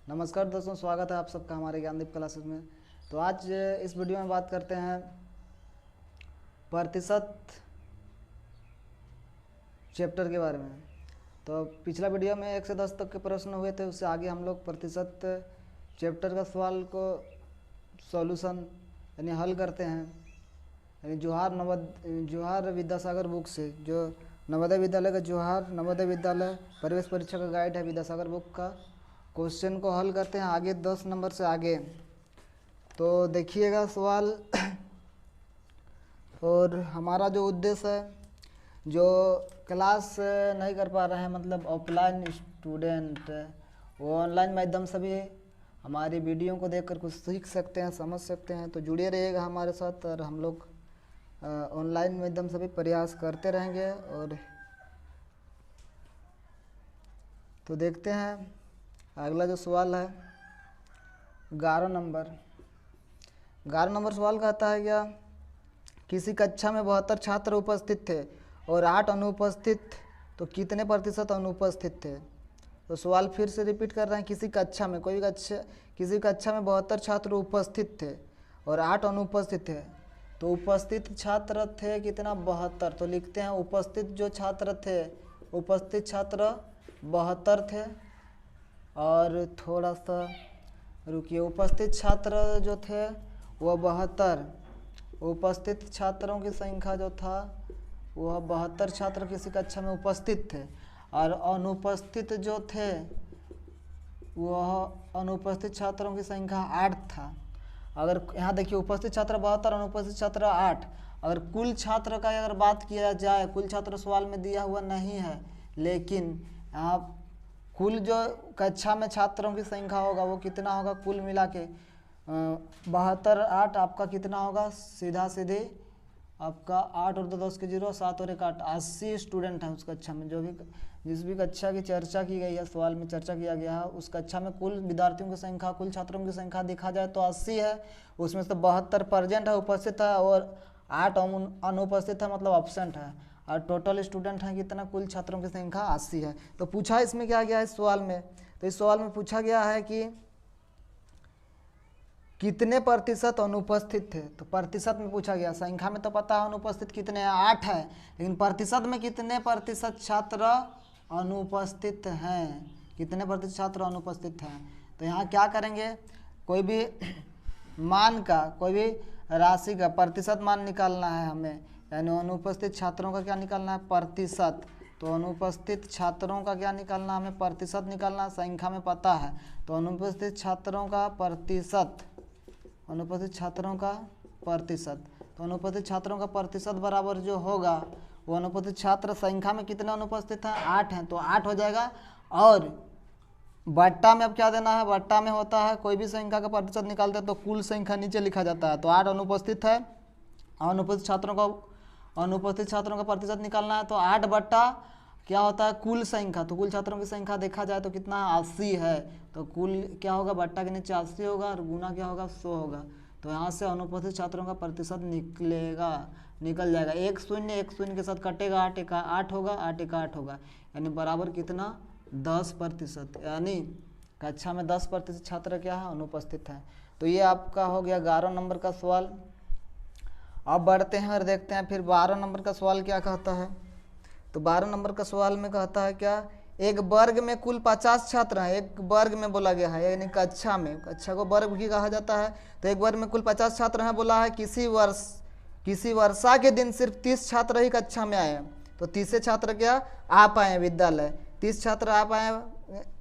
नमस्कार दोस्तों, स्वागत है आप सबका हमारे ज्ञानदीप क्लासेस में। तो आज इस वीडियो में बात करते हैं प्रतिशत चैप्टर के बारे में। तो पिछला वीडियो में 1 से 10 तक के प्रश्न हुए थे, उससे आगे हम लोग प्रतिशत चैप्टर का सवाल को सॉल्यूशन यानी हल करते हैं। यानी जोहार विद्यासागर बुक से, जो नवोदय विद्यालय का जोहार नवोदय विद्यालय प्रवेश परीक्षा का गाइड है, विद्यासागर बुक का क्वेश्चन को हल करते हैं आगे 10 नंबर से आगे। तो देखिएगा सवाल। और हमारा जो उद्देश्य है, जो क्लास नहीं कर पा रहे हैं मतलब ऑफलाइन स्टूडेंट, वो ऑनलाइन माध्यम से भी हमारी वीडियो को देखकर कुछ सीख सकते हैं, समझ सकते हैं। तो जुड़े रहिएगा हमारे साथ और हम लोग ऑनलाइन माध्यम से भी प्रयास करते रहेंगे। और तो देखते हैं अगला जो सवाल है 11 नंबर सवाल कहता है क्या, किसी कक्षा में 72 छात्र उपस्थित थे और 8 अनुपस्थित, तो कितने प्रतिशत अनुपस्थित थे। तो सवाल फिर से रिपीट कर रहे हैं, किसी कक्षा में किसी कक्षा में 72 छात्र उपस्थित थे और 8 अनुपस्थित थे, तो उपस्थित छात्र थे कितना 72। तो लिखते हैं उपस्थित जो छात्र थे, उपस्थित छात्र 72 थे। और थोड़ा सा रुकिए, उपस्थित छात्र जो थे वह 72, उपस्थित छात्रों की संख्या जो था वह 72 छात्र किसी कक्षा में उपस्थित थे। और अनुपस्थित जो थे वह अनुपस्थित छात्रों की संख्या 8 था। अगर यहाँ देखिए उपस्थित छात्र 72, अनुपस्थित छात्र 8। अगर कुल छात्र का अगर बात किया जाए, कुल छात्र सवाल में दिया हुआ नहीं है, लेकिन यहाँ कुल जो कक्षा में छात्रों की संख्या होगा वो कितना होगा, कुल मिला के 72 8 आपका कितना होगा, सीधा सीधे आपका 8 और 2 10 के 0, 7 और 1 8, 80 स्टूडेंट हैं उस कक्षा में। जो भी जिस भी कक्षा की चर्चा की गई है, सवाल में चर्चा किया गया है, उस कक्षा में कुल विद्यार्थियों की संख्या, कुल छात्रों की संख्या देखा जाए तो 80 है। उसमें से 72 प्रेजेंट है, उपस्थित है, और 8 अनुपस्थित है मतलब एब्सेंट है। और टोटल स्टूडेंट हैं कितना, कुल छात्रों की संख्या 80 है। तो पूछा इसमें क्या गया है इस सवाल में, तो इस सवाल में पूछा गया है कि कितने प्रतिशत अनुपस्थित थे। तो प्रतिशत में पूछा गया, संख्या में तो पता है अनुपस्थित कितने हैं, 8 है, लेकिन प्रतिशत में कितने प्रतिशत छात्र अनुपस्थित हैं, कितने प्रतिशत छात्र अनुपस्थित हैं। तो यहाँ क्या करेंगे, कोई भी मान का, कोई भी राशि का प्रतिशत मान निकालना है हमें, यानी अनुपस्थित छात्रों का क्या निकालना है, प्रतिशत। तो अनुपस्थित छात्रों का क्या निकालना, हमें प्रतिशत निकालना, संख्या में पता है। तो अनुपस्थित छात्रों का प्रतिशत, अनुपस्थित छात्रों का प्रतिशत, तो अनुपस्थित छात्रों का प्रतिशत बराबर जो होगा वो अनुपस्थित छात्र संख्या में कितने अनुपस्थित हैं, 8 हैं, तो 8 हो जाएगा। और बट्टा में अब क्या देना है, बट्टा में होता है कोई भी संख्या का प्रतिशत निकालते हैं तो कुल संख्या नीचे लिखा जाता है। तो 8 अनुपस्थित है, अनुपस्थित छात्रों का प्रतिशत निकालना है, तो 8 बट्टा क्या होता है, कुल संख्या। तो कुल छात्रों की संख्या देखा जाए तो कितना 80 है, तो कुल क्या होगा, बट्टा के नीचे 80 होगा और गुना क्या होगा, 100 होगा। तो यहाँ से अनुपस्थित छात्रों का प्रतिशत निकल जाएगा। एक शून्य के साथ कटेगा, 8 1 8 होगा, 8 1 8 होगा, यानी बराबर कितना 10%। यानी कक्षा में 10% छात्र क्या है, अनुपस्थित है। तो ये आपका हो गया 11 नंबर का सवाल। अब बढ़ते हैं और देखते हैं फिर 12 नंबर का सवाल क्या कहता है। तो 12 नंबर का सवाल में कहता है क्या, एक वर्ग में कुल 50 छात्र हैं, एक वर्ग में बोला गया है, यानी कक्षा में, कक्षा को वर्ग भी कहा जाता है। तो एक वर्ग में कुल 50 छात्र हैं, बोला है किसी वर्षा के दिन सिर्फ 30 छात्र ही कक्षा में आए। तो 30 छात्र क्या आ पाए विद्यालय, 30 छात्र आ पाए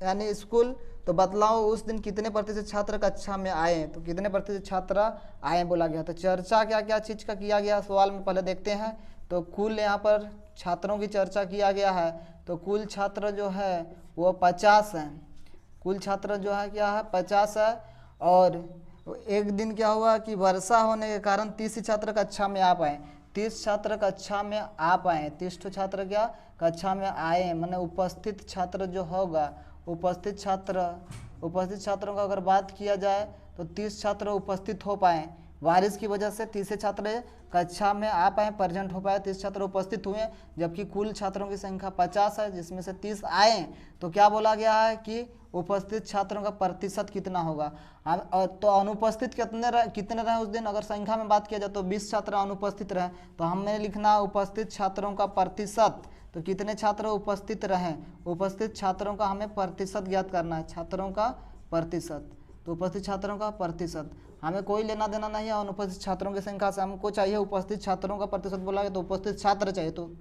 यानी स्कूल। तो बतलाओ उस दिन कितने प्रतिशत छात्र कक्षा में आए, तो कितने प्रतिशत छात्र आए बोला गया। तो चर्चा क्या क्या चीज़ का किया गया सवाल में पहले देखते हैं। तो कुल यहाँ पर छात्रों की चर्चा किया गया है, तो कुल छात्र जो है वो 50 हैं, कुल छात्र जो है क्या है 50 है। और एक दिन क्या हुआ कि वर्षा होने के कारण 30 छात्र कक्षा में आ पाए, 30 छात्र कक्षा में आ पाए, 30 छात्र क्या कक्षा में आए, माने उपस्थित छात्र जो होगा, उपस्थित छात्रों का अगर बात किया जाए तो 30 छात्र उपस्थित हो पाए, बारिश की वजह से 30 छात्र कक्षा में आ पाए, प्रेजेंट हो पाए, 30 छात्र उपस्थित हुए, जबकि कुल छात्रों की संख्या 50 है जिसमें से 30 आए। तो क्या बोला गया है कि उपस्थित छात्रों का प्रतिशत कितना होगा। तो अनुपस्थित कितने रहे उस दिन, अगर संख्या में बात किया जाए तो 20 छात्र अनुपस्थित रहे, तो हमें लिखना है उपस्थित छात्रों का प्रतिशत। तो कितने छात्र उपस्थित रहे, उपस्थित छात्रों का हमें प्रतिशत ज्ञात करना है, छात्रों का प्रतिशत। तो उपस्थित छात्रों का प्रतिशत, हमें कोई लेना देना नहीं है अनुपस्थित छात्रों की संख्या से, हमको चाहिए उपस्थित छात्रों का प्रतिशत। बोला गया तो उपस्थित छात्र चाहिए, तो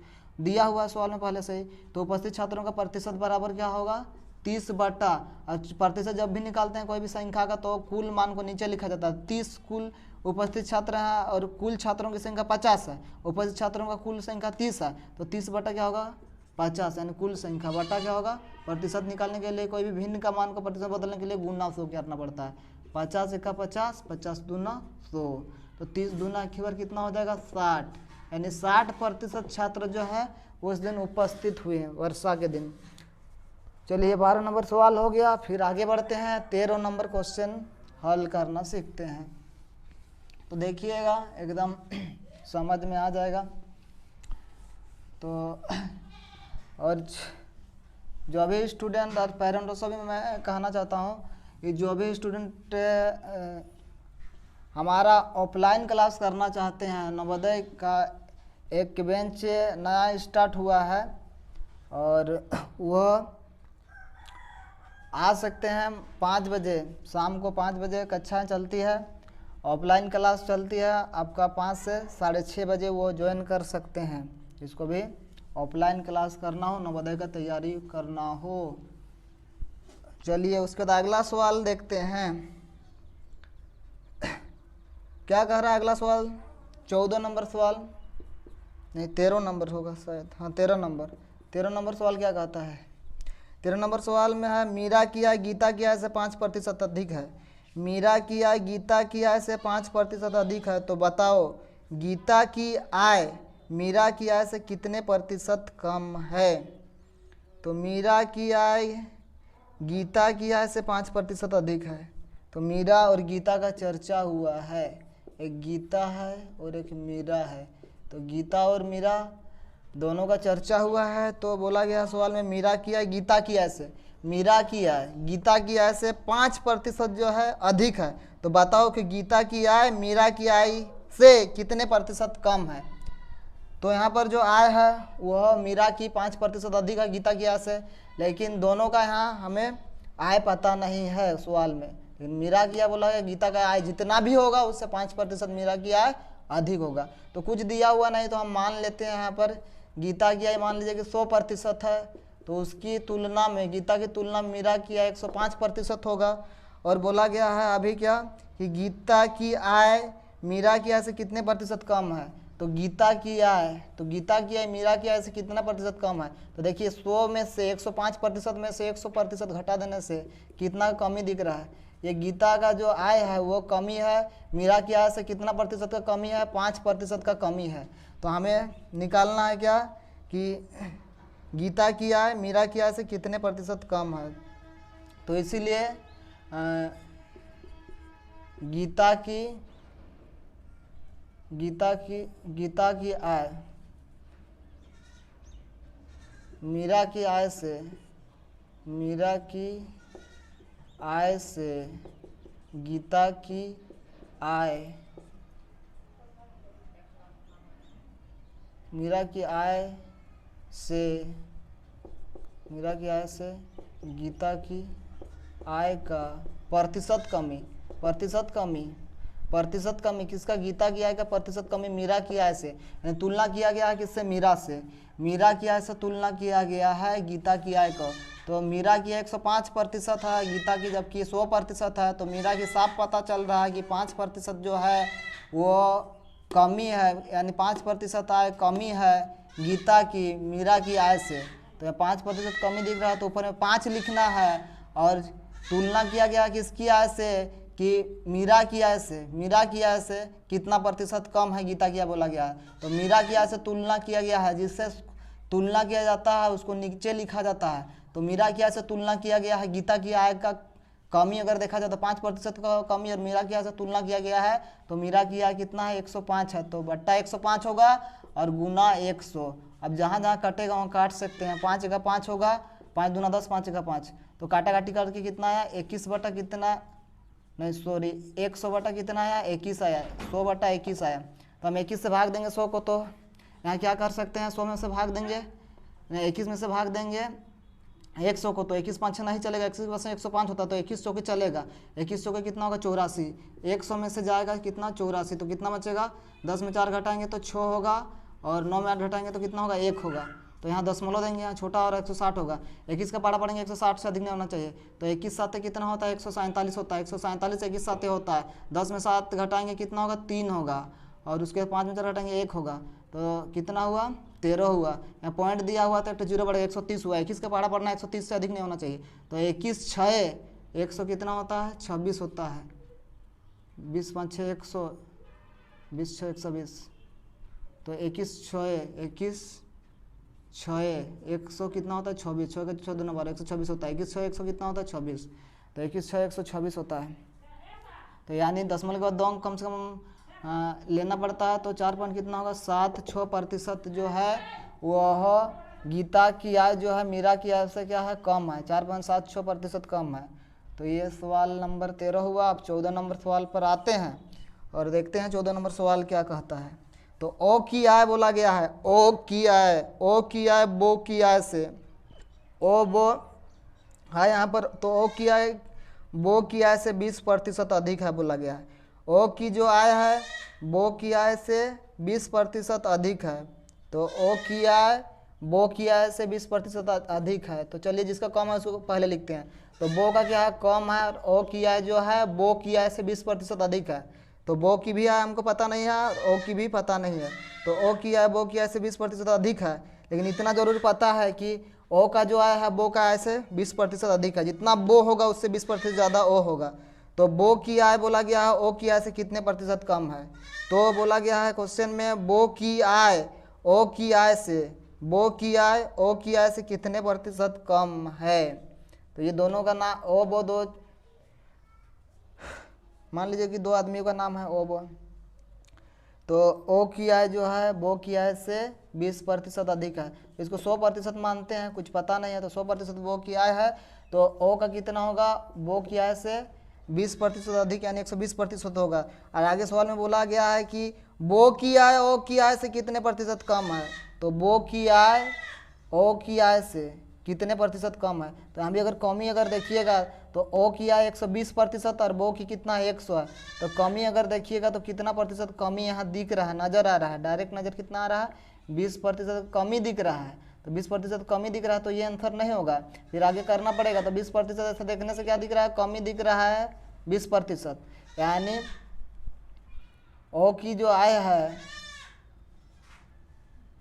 दिया हुआ है सवाल में पहले से ही। तो उपस्थित छात्रों का प्रतिशत बराबर क्या होगा, 30 बटा, प्रतिशत जब भी निकालते हैं कोई भी संख्या का तो कुल मान को नीचे लिखा जाता है। 30 कुल उपस्थित छात्र हैं और कुल छात्रों की संख्या 50 है, उपस्थित छात्रों का कुल संख्या 30 है, तो 30 बटा क्या होगा 50, यानी कुल संख्या बटा क्या होगा प्रतिशत। निकालने के लिए कोई भी भिन्न का मान को प्रतिशत बदलने के लिए गुना 100 करना पड़ता है। 50 एका 50, 50 दूना 100, तो 30 दूना की बार कितना हो जाएगा 60, यानी 60% छात्र जो है उस दिन उपस्थित हुए हैं वर्षा के दिन। चलिए 12 नंबर सवाल हो गया, फिर आगे बढ़ते हैं 13 नंबर क्वेश्चन हल करना सीखते हैं। तो देखिएगा एकदम समझ में आ जाएगा। तो और जो भी स्टूडेंट और पेरेंट्स से भी मैं कहना चाहता हूँ कि जो भी स्टूडेंट हमारा ऑफलाइन क्लास करना चाहते हैं, नवोदय का एक बेंच नया स्टार्ट हुआ है और वह आ सकते हैं 5 बजे, शाम को 5 बजे कक्षाएँ चलती है, ऑफलाइन क्लास चलती है आपका 5 से 6:30 बजे वो ज्वाइन कर सकते हैं। जिसको भी ऑफलाइन क्लास करना हो, नवोदय का तैयारी करना हो। चलिए उसके बाद अगला सवाल देखते हैं, क्या कह रहा है अगला सवाल, 14 नंबर सवाल नहीं 13 नंबर होगा शायद, हाँ 13 नंबर सवाल क्या कहता है। 13 नंबर सवाल में है मीरा की आय गीता की आय से 5% अधिक है। मीरा की आय गीता की आय से 5% अधिक है, तो बताओ गीता की आय मीरा की आय से कितने प्रतिशत कम है। तो मीरा की आय गीता की आय से 5% अधिक है, तो मीरा और गीता का चर्चा हुआ है, एक गीता है और एक मीरा है, तो गीता और मीरा दोनों का चर्चा हुआ है। तो बोला गया सवाल में मीरा की आय गीता की आय से, मीरा की आय गीता की आय से 5% जो है अधिक है, तो बताओ कि गीता की आय मीरा की आय से कितने प्रतिशत कम है। तो यहाँ पर जो आय है वह मीरा की 5% अधिक है गीता की आय से, लेकिन दोनों का यहाँ हमें आय पता नहीं है सवाल में। लेकिन मीरा की आय बोला है गीता का आय जितना भी होगा उससे 5% मीरा की आय अधिक होगा। तो कुछ दिया हुआ नहीं तो हम मान लेते हैं यहाँ पर गीता की आय मान लीजिए कि 100% है, तो उसकी तुलना में गीता की तुलना में मीरा की आय 105% होगा। और बोला गया है अभी क्या कि गीता की आय मीरा की आय से कितने प्रतिशत कम है। तो गीता की आय मीरा की आय से कितना प्रतिशत कम है। तो देखिए 100 में से 105% में से 100% घटा देने से कितना कमी दिख रहा है। ये गीता का जो आय है वो कमी है, मीरा की आय से कितना प्रतिशत का कमी है, 5% का कमी है। तो हमें निकालना है क्या कि गीता की आय मीरा की आय से कितने प्रतिशत कम है। तो इसीलिए गीता की आय मीरा की आय से गीता की आय मीरा की आय से गीता की आय का प्रतिशत कमी किसका, गीता की आय का प्रतिशत कमी मीरा की आय से, यानी तुलना किया गया है किससे, मीरा से। मीरा की आय से तुलना किया गया है गीता की आय को। तो मीरा की 105% है, गीता की जबकि 100% है, तो मीरा की साफ पता चल रहा है कि 5% जो है वो कमी है, यानी 5% आय कमी है गीता की मीरा की आय से। तो 5% कमी दिख रहा है, तो ऊपर में 5 लिखना है। और तुलना किया गया किसकी आय से कि मीरा की आय से कितना प्रतिशत कम है गीता की आय बोला गया है। तो मीरा की आय से तुलना किया गया है, जिससे तुलना किया जाता है उसको नीचे लिखा जाता है। तो मीरा की आय से तुलना किया गया है गीता की आय का कमी अगर देखा जाए तो 5% का कमी और मीरा किया से तुलना किया गया है, तो मीरा किया कितना है 105 है, तो बट्टा 105 होगा और गुना 100। अब जहाँ जहाँ कटेगा वहाँ काट सकते हैं, 5 जगह 5 होगा, 5 दूना 10, 5 जगह 5, तो काटा काटी करके कितना आया 21 बटा कितना, नहीं सॉरी 100 बटा कितना आया 21 आया, 100 बटा 21 आया। तो हम 21 से भाग देंगे 100 को, तो यहाँ क्या कर सकते हैं 100 में से भाग देंगे, 21 में से भाग देंगे 100 को, तो 21 5 नहीं चलेगा, 21 105 होता, तो 21 चौके चलेगा, 21 चौके कितना होगा 84, 100 में से जाएगा कितना 84, तो कितना बचेगा 10 में 4 घटाएंगे तो 6 होगा, और 9 में 8 घटाएंगे तो कितना होगा 1 होगा, तो यहाँ दशमलव देंगे, यहाँ छोटा और 160 होगा, 21 का पारा पढ़ेंगे 160 से अधिक नहीं होना चाहिए, तो 21 साते कितना होता है 147 होता है, 147 21 साते होता है, 10 में 7 घटाएंगे कितना होगा 3 होगा, और उसके 5 में 4 घटाएंगे 1 होगा, तो कितना हुआ 13 हुआ, यहाँ पॉइंट दिया हुआ था, 0 बढ़ेगा 130 हुआ, 21 का पारा पढ़ना 130 से अधिक नहीं होना चाहिए, तो 21 6 100 कितना होता है 26 होता है, 20 5 6 100, 20 6 120, तो 21 6 100 कितना होता है 26, 6 का 6 दूना 12 126 होता है, 21 6 100 कितना होता है 26, तो 21 6 126 होता है, तो यानी दशमलव के बाद 2 अंक कम से कम लेना पड़ता है, तो 4 पॉइंट कितना होगा 7-6% जो है वह गीता की आय जो है मीरा की आय से क्या है कम है, 4.76% कम है। तो ये सवाल नंबर 13 हुआ। अब 14 नंबर सवाल पर आते हैं और देखते हैं 14 नंबर सवाल क्या कहता है। तो ओ की आय बोला गया है, ओ की आय बो की आय से, ओ बो है यहाँ पर, तो ओ की आय बो की आय से 20% अधिक है बोला गया है। ओ की जो आय है बो की आय से 20% अधिक है, तो ओ की आय बो की आय से 20% अधिक है। तो चलिए जिसका कम है उसको पहले लिखते हैं। तो बो का क्या है कम है, और ओ की आय जो है बो की आय से 20% अधिक है। तो बो की भी आय हमको पता नहीं है और ओ की भी पता नहीं है, तो ओ की आय बो की आय से 20% अधिक है। लेकिन इतना जरूर पता है कि ओ का जो आय है बो का आय से 20% अधिक है, जितना बो होगा उससे 20% ज़्यादा ओ होगा। तो बो की आय बोला गया है ओ की आय से कितने प्रतिशत कम है, तो बोला गया है क्वेश्चन में बो की आय ओ की आय से, बो की आय ओ की आय से कितने प्रतिशत कम है। तो ये दोनों का नाम ओ बो, दो मान लीजिए कि 2 आदमियों का नाम है ओ बो, तो ओ की आय जो है बो की आय से 20% अधिक है। इसको 100% मानते हैं, कुछ पता नहीं है, तो 100% बो की आय है, तो ओ का कितना होगा बो की आय से 20% अधिक यानी 120% होगा। और आगे सवाल में बोला गया है कि बो की आय ओ की आय से कितने प्रतिशत कम है, तो बो की आय ओ की आय से कितने प्रतिशत कम है। तो हम भी अगर कमी अगर देखिएगा तो ओ की आय 120% और बो की कितना है 100 है, तो कमी अगर देखिएगा तो कितना प्रतिशत कमी यहाँ दिख रहा है, नज़र आ रहा है, डायरेक्ट नज़र कितना आ रहा है 20% कमी दिख रहा है। तो 20% कमी दिख रहा है, तो ये आंसर नहीं होगा, फिर आगे करना पड़ेगा। तो 20% ऐसे देखने से क्या दिख रहा है, कमी दिख रहा है 20%, यानी ओ की जो आय है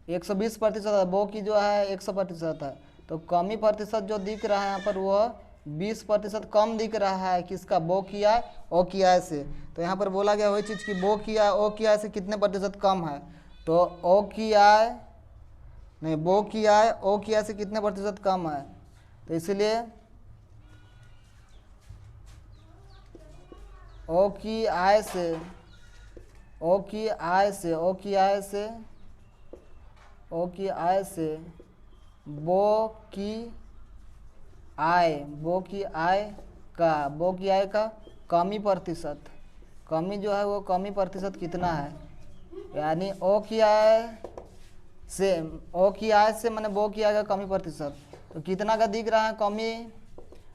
120% है, बो की जो है 100% है, तो कमी प्रतिशत जो दिख रहा है यहाँ पर वह 20% कम दिख रहा है किसका, बो की आय ओ की आय से। तो यहाँ पर बोला गया वही चीज़ कि बो की आय ओ की आय से कितने प्रतिशत कम है, तो ओ की आय नहीं बो की आय ओ की आय से कितने प्रतिशत कम है, तो इसलिए ओ की आय से ओ की आय से ओ की आय से ओ की आय से बो की आय का कमी प्रतिशत, कमी जो है वो कमी प्रतिशत कितना है, यानी ओ की आय से मैंने बो की आय का कमी प्रतिशत, तो कितना का दिख रहा है कमी।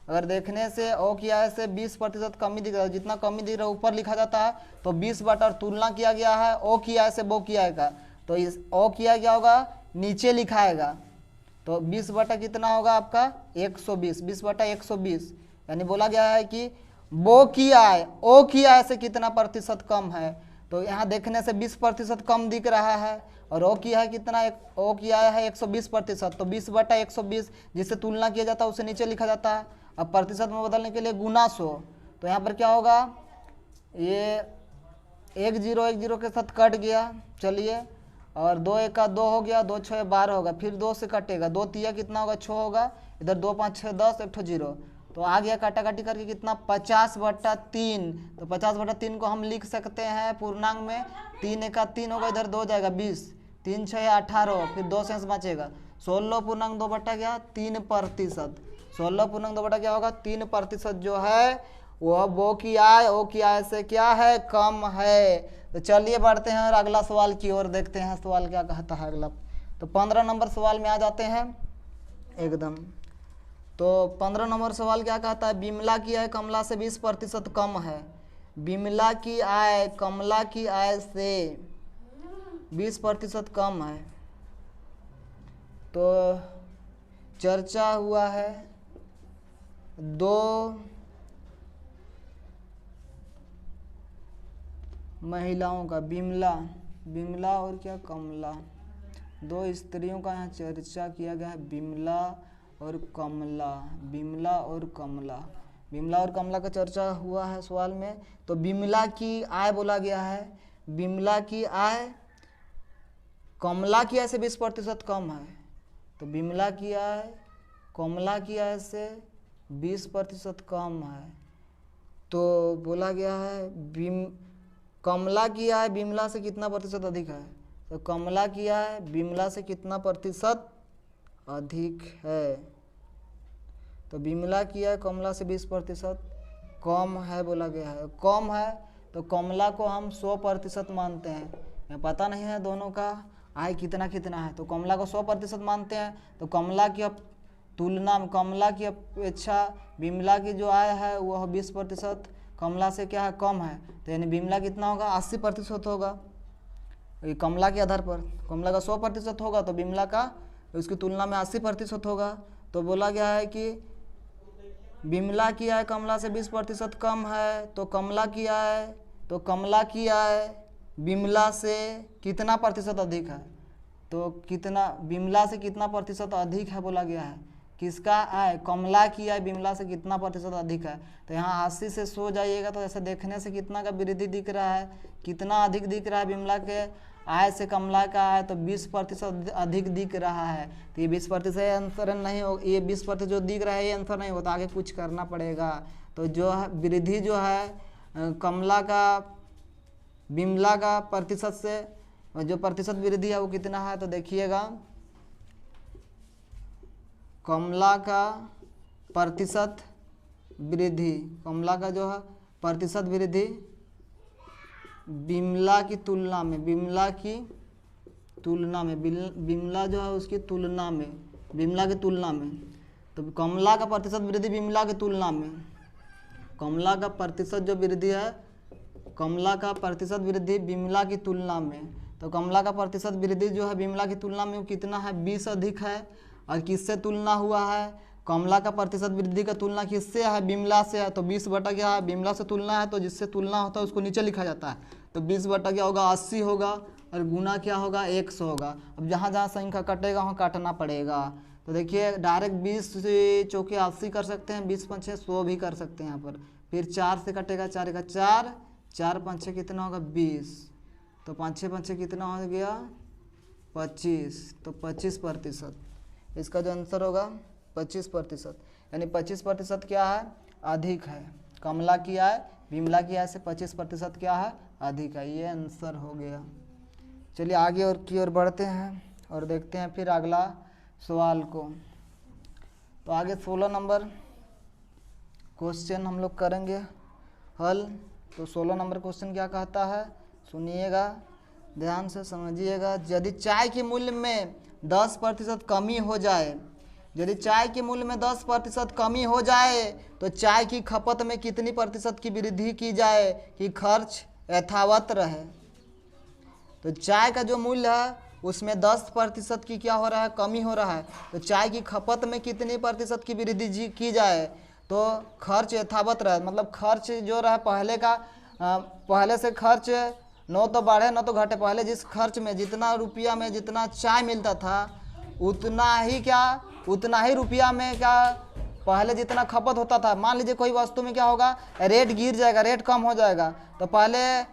अगर देखने से ओ की आय से 20% कमी दिख रहा है, जितना कमी दिख रहा है ऊपर लिखा जाता है, तो 20 बटा और तुलना किया गया है ओ की आय से बो की आय का, तो इस ओ की आय क्या होगा नीचे लिखाएगा, तो 20 बटा कितना होगा आपका 120, 20 बटा 120, यानी बोला गया है कि बो की आय ओ की आय से कितना प्रतिशत कम है, तो यहाँ देखने से 20% कम दिख रहा है, और ओ की आय कितना, ओ की आय है 120%, तो 20 बटा 120 जिससे तुलना किया जाता है उसे नीचे लिखा जाता है। अब प्रतिशत में बदलने के लिए गुना 100, तो यहाँ पर क्या होगा, ये 1 0 के साथ कट गया, चलिए, और 2 1 का 2 हो गया, 2 6 12 होगा, फिर 2 से कटेगा, 2 3 कितना होगा 6 होगा, इधर 2 5 6 10 एक ठो 0, तो आ गया काटाकाटी करके कितना 50/3। तो 50/3 को हम लिख सकते हैं पूर्णांक में, 3 एका 3 होगा, इधर 2 जाएगा 20, 3 6 18, फिर 2 शेष बचेगा 16.2/3%। 16.2 क्या होगा 3% जो है वह वो की आय से क्या है कम है। तो चलिए बढ़ते हैं और अगला सवाल की ओर देखते हैं सवाल क्या कहता है अगला। तो 15 नंबर सवाल में आ जाते हैं एकदम। तो 15 नंबर सवाल क्या कहता है, बिमला की आय कमला से 20% कम है। बिमला की आय कमला की आय से 20% कम है। तो चर्चा हुआ है दो महिलाओं का, बिमला और क्या कमला, दो स्त्रियों का यहाँ चर्चा किया गया है, बिमला और कमला का चर्चा हुआ है सवाल में। तो बिमला की आय बोला गया है, बिमला की आय कमला की आय से 20% कम है। तो बिमला की आय कमला की आय से 20% कम है। तो बोला गया है कमला की आय बिमला से कितना प्रतिशत अधिक है। तो कमला की आय बिमला से कितना प्रतिशत अधिक है। तो बिमला की आय कमला से 20% कम है बोला गया है। कम है तो कमला को हम 100% मानते हैं। हमें पता नहीं है दोनों का आय कितना कितना है, तो कमला को 100% मानते हैं। तो कमला की तुलना में कमला की अपेक्षा बिमला की जो आय है वह 20% कमला से क्या है कम है। तो यानी बिमला कितना होगा 80% होगा कमला के आधार पर। कमला का 100% होगा तो बिमला का उसकी तुलना में 80% होगा। तो बोला गया है कि बिमला की आय कमला से 20% कम है। तो कमला की आय बिमला से कितना प्रतिशत अधिक है। तो कितना बिमला से कितना प्रतिशत अधिक है बोला गया है। किसका आय कमला की आय बिमला से कितना प्रतिशत अधिक है। तो यहाँ 80 से 100 जाइएगा तो ऐसे देखने से कितना का वृद्धि दिख रहा है, कितना अधिक दिख रहा है बिमला के आय से कमला का आय। तो 20% अधिक दिख रहा है। तो ये 20% आंसर नहीं हो, ये 20% जो दिख रहा है ये आंसर नहीं होता, आगे कुछ करना पड़ेगा। तो जो है वृद्धि जो है कमला का बिमला का प्रतिशत से जो प्रतिशत वृद्धि है वो कितना है। तो देखिएगा कमला का प्रतिशत वृद्धि, कमला का जो है प्रतिशत वृद्धि बिमला की तुलना में, बिमला जो है उसकी तुलना में, बिमला की तुलना में। तो कमला का प्रतिशत वृद्धि बिमला की तुलना में, कमला का प्रतिशत जो वृद्धि है, कमला का प्रतिशत वृद्धि बिमला की तुलना में। तो कमला का प्रतिशत वृद्धि जो है बिमला की तुलना में वो कितना है 20 अधिक है। और किससे तुलना हुआ है, कमला का प्रतिशत वृद्धि का तुलना किससे है बिमला से है। तो 20 बटा क्या है बिमला से तुलना है, तो जिससे तुलना होता है उसको नीचे लिखा जाता है। तो 20 बटा क्या होगा 80 होगा और गुना क्या होगा 100 होगा। अब जहाँ जहाँ संख्या कटेगा वहाँ काटना पड़ेगा। तो देखिए डायरेक्ट 20 से चौके 80 कर सकते हैं, 20 पंचे 100 भी कर सकते हैं यहाँ पर। फिर 4 से कटेगा 4 का 4, 4 पंचे कितना होगा 20, तो 5 पंचे कितना हो गया 25, तो 25%। इसका जो आंसर होगा 25%, यानी 25% क्या है अधिक है। कमला की आय बिमला की आय से 25% क्या है अधिक है। ये आंसर हो गया। चलिए आगे और की ओर बढ़ते हैं और देखते हैं फिर अगला सवाल को। तो आगे 16 नंबर क्वेश्चन हम लोग करेंगे हल। तो 16 नंबर क्वेश्चन क्या कहता है सुनिएगा, ध्यान से समझिएगा। यदि चाय के मूल्य में 10% कमी हो जाए, यदि चाय के मूल्य में 10% कमी हो जाए तो चाय की खपत में कितनी प्रतिशत की वृद्धि की जाए कि खर्च यथावत रहे। तो चाय का जो मूल्य है उसमें 10% की क्या हो रहा है कमी हो रहा है। तो चाय की खपत में कितनी प्रतिशत की वृद्धि की जाए तो खर्च यथावत रहे। मतलब खर्च जो रहा पहले का पहले से खर्च न तो बढ़े न तो घटे। पहले जिस खर्च में जितना रुपया में जितना चाय मिलता था उतना ही रुपया में क्या पहले जितना खपत होता था। मान लीजिए कोई वस्तु में क्या होगा रेट गिर जाएगा, रेट कम हो जाएगा। तो पहले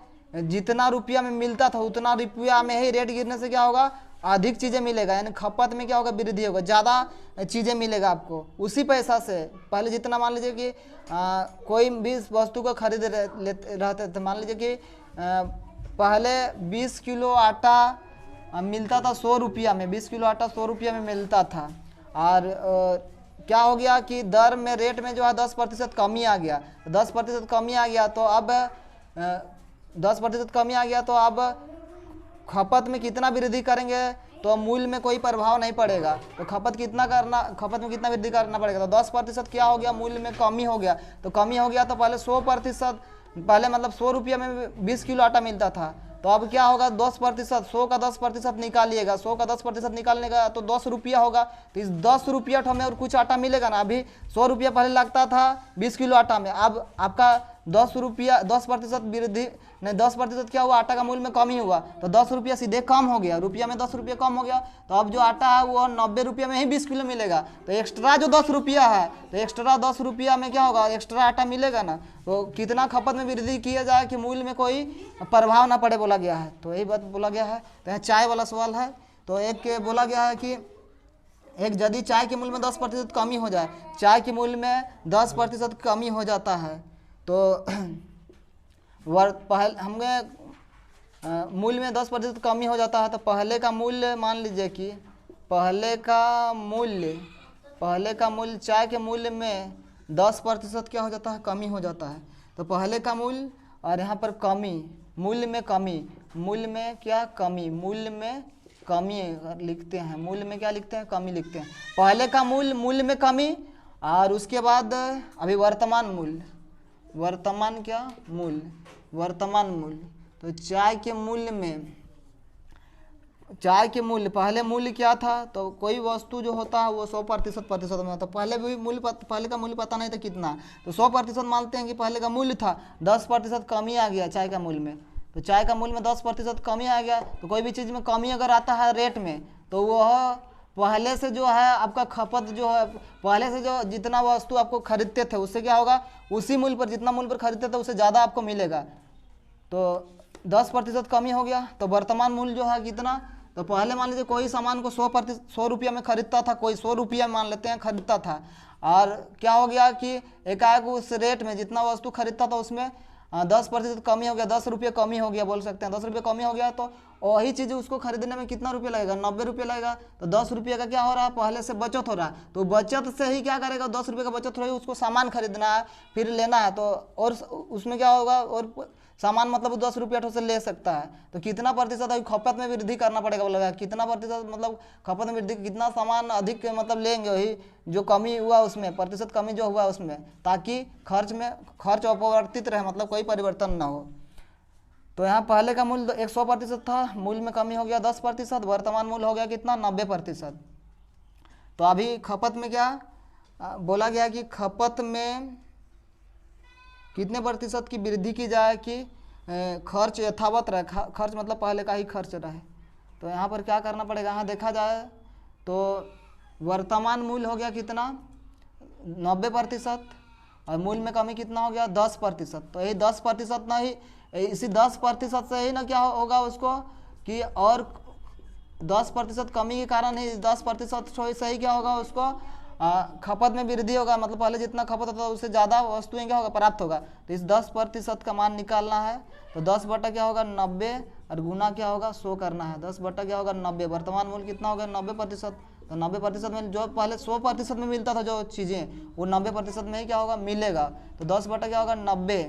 जितना रुपया में मिलता था उतना रुपया में ही रेट गिरने से क्या होगा अधिक चीज़ें मिलेगा, यानी खपत में क्या होगा, वृद्धि होगा, ज़्यादा चीज़ें मिलेगा आपको उसी पैसा से। पहले जितना मान लीजिए कि कोई भी वस्तु को खरीद रहते थे, मान लीजिए कि पहले 20 किलो आटा मिलता था 100 रुपया में, 20 किलो आटा 100 रुपया में मिलता था, और क्या हो गया कि दर में, रेट में जो है 10% कमी आ गया, 10% कमी आ गया, तो अब 10% कमी आ गया, तो अब खपत में कितना वृद्धि करेंगे तो मूल्य में कोई प्रभाव नहीं पड़ेगा। तो खपत में कितना वृद्धि करना पड़ेगा, तो 10% क्या हो गया, मूल्य में कमी हो गया। तो कमी हो गया तो पहले 100%, पहले मतलब 100 रुपया में 20 किलो आटा मिलता था, तो अब क्या होगा, 10%, 100 का 10% निकालिएगा, 100 का 10% निकालने का तो 10 रुपया होगा। तो इस 10 रुपया हमें और कुछ आटा मिलेगा ना। अभी 100 रुपया पहले लगता था 20 किलो आटा में, अब आपका 10 रुपया, 10% वृद्धि नहीं, 10% क्या हुआ, आटा का मूल्य में कमी हुआ, तो 10 रुपया सीधे कम हो गया, रुपया में 10 रुपया कम हो गया। तो अब जो आटा है वो 90 रुपया में ही 20 किलो मिलेगा। तो एक्स्ट्रा जो 10 रुपया है, तो एक्स्ट्रा 10 रुपया में क्या होगा, एक्स्ट्रा आटा मिलेगा ना। तो कितना खपत में वृद्धि किया जाए कि मूल्य में कोई प्रभाव ना पड़े बोला गया है, तो यही बात बोला गया है। तो यहाँ चाय वाला सवाल है, तो एक बोला गया है कि एक यदि चाय के मूल्य में 10% कमी हो जाए, चाय के मूल्य में 10% कमी हो जाता है, तो हमें मूल्य में 10% कमी हो जाता है, तो पहले का मूल्य मान लीजिए कि पहले का मूल्य चाय के मूल्य में 10% क्या हो जाता है, कमी हो जाता है। तो पहले का मूल्य और यहाँ पर कमी, मूल्य में कमी, मूल्य में क्या कमी, मूल्य में कमी लिखते हैं, मूल्य में क्या लिखते हैं, कमी लिखते हैं। पहले का मूल्य, मूल्य में कमी, और उसके बाद अभी वर्तमान मूल्य, वर्तमान क्या मूल्य, वर्तमान मूल्य। तो चाय के मूल्य में, चाय के मूल्य, पहले मूल्य क्या था, तो कोई वस्तु जो होता है वो 100% में होता है। पहले भी मूल्य, पहले का मूल्य पता नहीं था कितना, तो 100% मानते हैं कि पहले का मूल्य था, 10% कमी आ गया चाय का मूल्य में। तो चाय का मूल्य में 10% कमी आ गया, तो कोई भी चीज़ में कमी अगर आता है रेट में, तो वह पहले से जो है आपका खपत जो है, पहले से जो जितना वस्तु आपको खरीदते थे उससे क्या होगा, उसी मूल्य पर, जितना मूल्य पर खरीदते थे उससे ज़्यादा आपको मिलेगा। तो 10% कमी हो गया। तो वर्तमान मूल्य जो है कितना, तो पहले मान लीजिए कोई सामान को 100 रुपया में खरीदता था, कोई 100 रुपया मान लेते हैं खरीदता था, और क्या हो गया कि एकाएक उस रेट में जितना वस्तु खरीदता था उसमें 10% कमी हो गया, 10 रुपये कमी हो गया बोल सकते हैं, 10 रुपये कमी हो गया, तो वही चीज़ उसको खरीदने में कितना रुपया लगेगा, 90 रुपये लगेगा। तो 10 रुपये का क्या हो रहा है, पहले से बचत हो रहा है, तो बचत से ही क्या करेगा, 10 रुपये का बचत हो रही है, उसको सामान खरीदना है, फिर लेना है, तो और उसमें क्या होगा, और सामान मतलब 10 रुपया से ले सकता है। तो कितना प्रतिशत अभी खपत में वृद्धि करना पड़ेगा बोला, कितना प्रतिशत मतलब खपत में वृद्धि, कितना सामान अधिक मतलब लेंगे, वही जो कमी हुआ उसमें, प्रतिशत कमी जो हुआ उसमें, ताकि खर्च अपरिवर्तित रहे, मतलब कोई परिवर्तन ना हो। तो यहाँ पहले का मूल्य 100% था, मूल्य में कमी हो गया 10%, वर्तमान मूल्य हो गया कितना, 90%। तो अभी खपत में क्या बोला गया कि खपत में कितने प्रतिशत की वृद्धि की जाए कि खर्च यथावत रहे, खर्च मतलब पहले का ही खर्च रहे। तो यहाँ पर क्या करना पड़ेगा, यहाँ देखा जाए तो वर्तमान मूल्य हो गया कितना, 90%, और मूल्य में कमी कितना हो गया, 10%। तो यही 10% ना ही, इसी 10% से ही ना क्या होगा उसको कि, और 10% कमी के कारण ही 10% से ही क्या होगा उसको खपत में वृद्धि होगा, मतलब पहले जितना खपत होता है उससे ज़्यादा वस्तुएं क्या होगा, प्राप्त होगा। तो इस 10% का मान निकालना है, तो 10 बटा क्या होगा 90, और गुना क्या होगा 100 करना है। 10 बटा क्या होगा 90, वर्तमान मूल्य कितना होगा 90%। तो 90% में जो पहले 100% में मिलता था जो चीज़ें, वो 90% में ही क्या होगा मिलेगा। तो 10 बटा क्या होगा 90,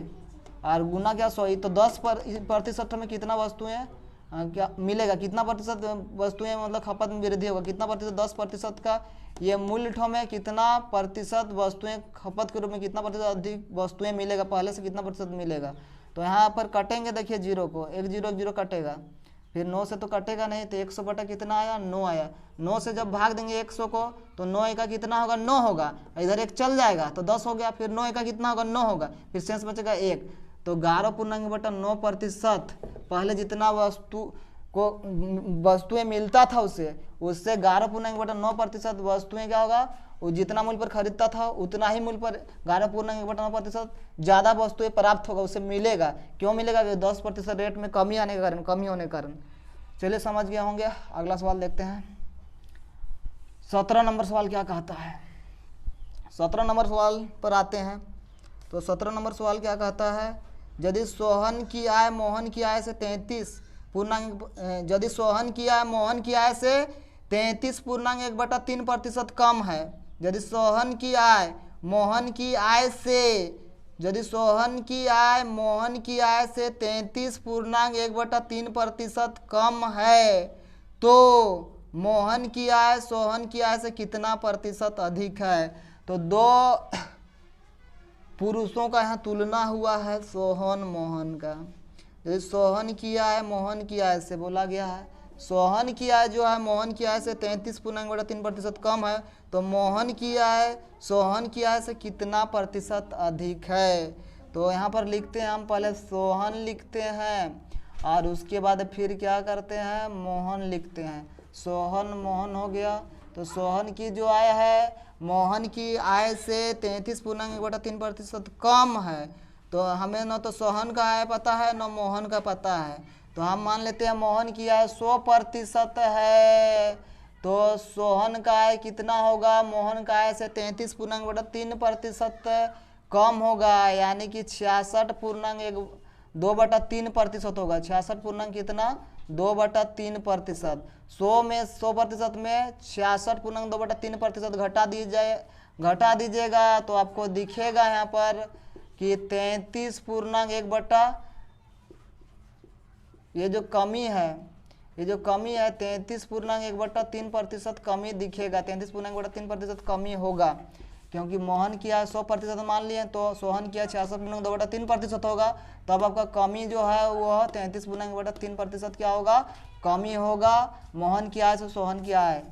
और गुना क्या 100, तो 10% में कितना वस्तुएँ क्या मिलेगा, कितना प्रतिशत वस्तुएं मतलब खपत में वृद्धि होगा, कितना प्रतिशत, 10% का ये मूल्य ठो में कितना प्रतिशत वस्तुएं खपत के रूप में, कितना प्रतिशत अधिक वस्तुएं मिलेगा, पहले से कितना प्रतिशत मिलेगा। तो यहाँ पर कटेंगे, देखिए जीरो को, एक जीरो कटेगा, फिर 9 से तो कटेगा नहीं, तो 100 बटा कितना आया 9 आया। 9 से जब भाग देंगे 100 को, तो 9 का कितना होगा 9 होगा, इधर एक चल जाएगा तो 10 हो गया, फिर 9 का कितना होगा 9 होगा, फिर शेष बचेगा 1। तो 11.9% पहले जितना वस्तुएं मिलता था उससे 11.9% वस्तुएं क्या होगा, वो जितना मूल्य पर खरीदता था उतना ही मूल्य पर 11.9% ज़्यादा वस्तुएं प्राप्त होगा, उससे मिलेगा। क्यों मिलेगा, 10% रेट में कमी आने के कारण, कमी होने के कारण। चलिए समझ गए होंगे। अगला सवाल देखते हैं। 17 नंबर सवाल क्या कहता है। 17 नंबर सवाल पर आते हैं। तो 17 नंबर सवाल क्या कहता है, यदि सोहन की आय मोहन की आय से 33.1/3% कम है। यदि सोहन की आय मोहन की आय से 33.1/3% कम है, तो मोहन की आय सोहन की आय से कितना प्रतिशत अधिक है। तो दो पुरुषों का यहाँ तुलना हुआ है, सोहन मोहन का। यदि सोहन की आय मोहन की आय से बोला गया है, सोहन की आय जो है मोहन की आय से 33.3% कम है, तो मोहन की आय सोहन की आय से कितना प्रतिशत अधिक है। तो यहाँ पर लिखते हैं हम, पहले सोहन लिखते हैं और उसके बाद फिर क्या करते हैं, मोहन लिखते हैं। सोहन मोहन हो गया। तो सोहन की जो आय है मोहन की आय से 33.1/3% कम है। तो हमें न तो सोहन का आय पता है न मोहन का पता है, तो हम मान लेते हैं मोहन की आय 100% है। तो सोहन का आय कितना होगा, मोहन का आय से 33.3% कम होगा, यानी कि 66.2/3% होगा। 66 पूर्णांक कितना, 2/3%। 100% में 66.2/3% घटा दीजिएगा तो आपको दिखेगा यहाँ पर कि 33.1 ये जो कमी है 33.1/3% कमी दिखेगा। 33.1/3% कमी होगा, क्योंकि मोहन की आय 100% मान लिए तो सोहन की आय 66.2/3% होगा। तब आपका कमी जो है वह 33.1/3% क्या होगा, कमी होगा मोहन की आय से सोहन की आय।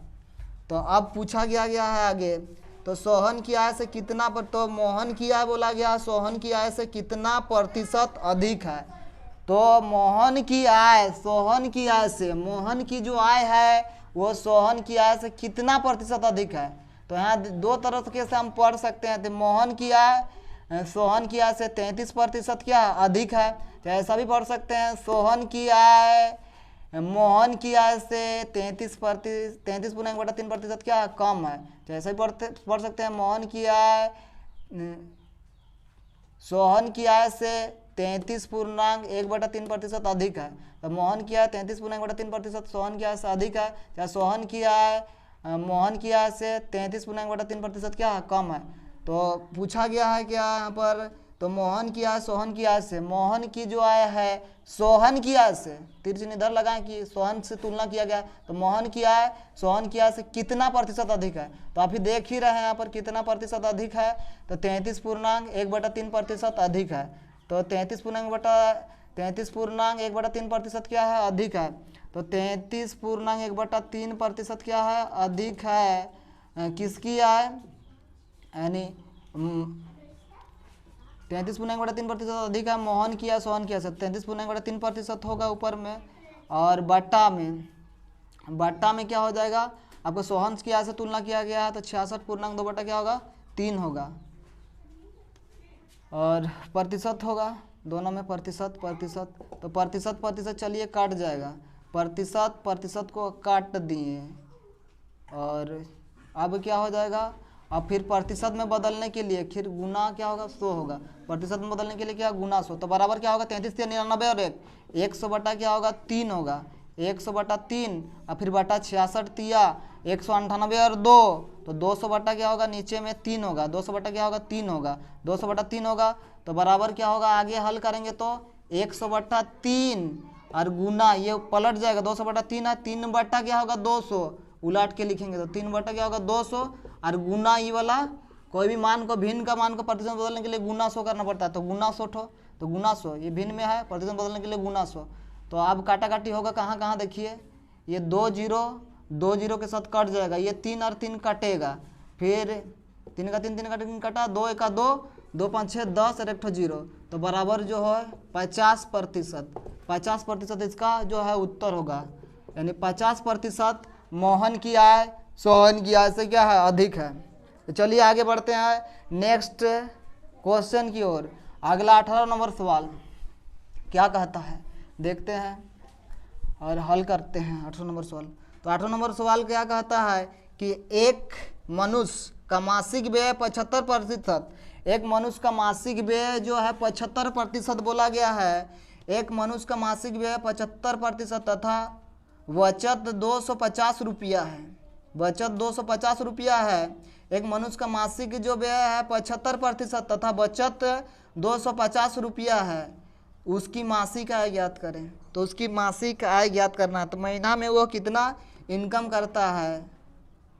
तो अब पूछा गया है आगे, तो सोहन की आय से कितना पर, तो मोहन की आय बोला गया सोहन की आय से कितना प्रतिशत अधिक है। तो मोहन की आय सोहन की आय से, मोहन की जो आय है वो सोहन की आय से कितना प्रतिशत अधिक है। तो यहाँ दो तरीके से हम पढ़ सकते हैं। तो मोहन की आय सोहन की आय से 33% क्या अधिक है, तो ऐसा भी पढ़ सकते हैं सोहन की आय मोहन की आय से 33.1/3% क्या कम है। तो ऐसा भी पढ़ सकते हैं मोहन की आय सोहन की आय से 33.1/3% अधिक है। तो मोहन की आय 33.1/3% सोहन की आय से अधिक है, या सोहन की आय मोहन की आय से 33.1/3% क्या कम है। तो पूछा गया है क्या यहाँ पर, तो मोहन की आय सोहन की आय से, मोहन की जो आय है सोहन की आय से, तिरछी इधर लगाएं कि सोहन से तुलना किया गया, तो मोहन की आय सोहन की आय से कितना प्रतिशत अधिक है। तो आप ही देख ही रहे हैं यहाँ पर कितना प्रतिशत अधिक है, तो 33.1/3% अधिक है। तो 33.1/3% क्या है, अधिक है। तो 33.1/3% क्या है, अधिक है किसकी आय, यानी 33.1/3% अधिक है मोहन की आय सोहन की आय से। 33.1/3% होगा ऊपर में, और बट्टा में क्या हो जाएगा, आपको सोहन की आय से तुलना किया गया है तो 66.2 क्या होगा, 3 होगा, और प्रतिशत होगा दोनों में प्रतिशत। तो प्रतिशत चलिए काट जाएगा, प्रतिशत को काट दिए, और अब क्या हो जाएगा, अब फिर प्रतिशत में बदलने के लिए फिर गुना क्या होगा, 100 होगा। प्रतिशत में बदलने के लिए क्या, गुना 100। तो बराबर क्या होगा, 33.99 और 100 बटा क्या होगा, 3 होगा। 100 बटा 3 और फिर बटा 66 तिया 198 और 2, तो 200 बटा क्या होगा, नीचे में 3 होगा। 200 बटा क्या होगा, 3 होगा। 200 बटा 3 होगा, तो बराबर क्या होगा, आगे हल करेंगे तो 100 बटा 3 और गुना, ये पलट जाएगा। 200 बटा 3 है, 3 बटा क्या होगा, 200 उलट के लिखेंगे तो 3 बटा क्या होगा, 200, और गुना ये वाला कोई भी मान को, भिन्न का मान को प्रतिशत बदलने के लिए गुना 100 करना पड़ता है। तो गुना 100 तो गुना 100, ये भिन्न में है, प्रतिशत बदलने के लिए गुना 100। तो अब काटा काटी होगा कहाँ कहाँ, देखिए ये 2 0 के साथ कट जाएगा, ये 3 और 3 कटेगा, फिर 3 का 3 कटा, 2 1 2, 2 5 6 10 और 1 0, तो बराबर जो है 50% इसका जो है उत्तर होगा। यानी 50% मोहन की आय सोहन की आय से क्या है, अधिक है। तो चलिए आगे बढ़ते हैं नेक्स्ट क्वेश्चन की ओर। अगला 18 नंबर सवाल क्या कहता है, देखते हैं। और हल करते हैं 8 नंबर सवाल। तो 8 नंबर सवाल क्या कहता है कि एक मनुष्य का मासिक व्यय 75%, एक मनुष्य का मासिक व्यय जो है 75% बोला गया है। एक मनुष्य का मासिक व्यय 75% तथा बचत 250 रुपया है। बचत 250 रुपया है। एक मनुष्य का मासिक जो व्यय है 75% तथा बचत 250 रुपया है। उसकी मासिक आय ज्ञात करें। तो उसकी मासिक आय ज्ञात करना है। तो महीना में वो कितना इनकम करता है,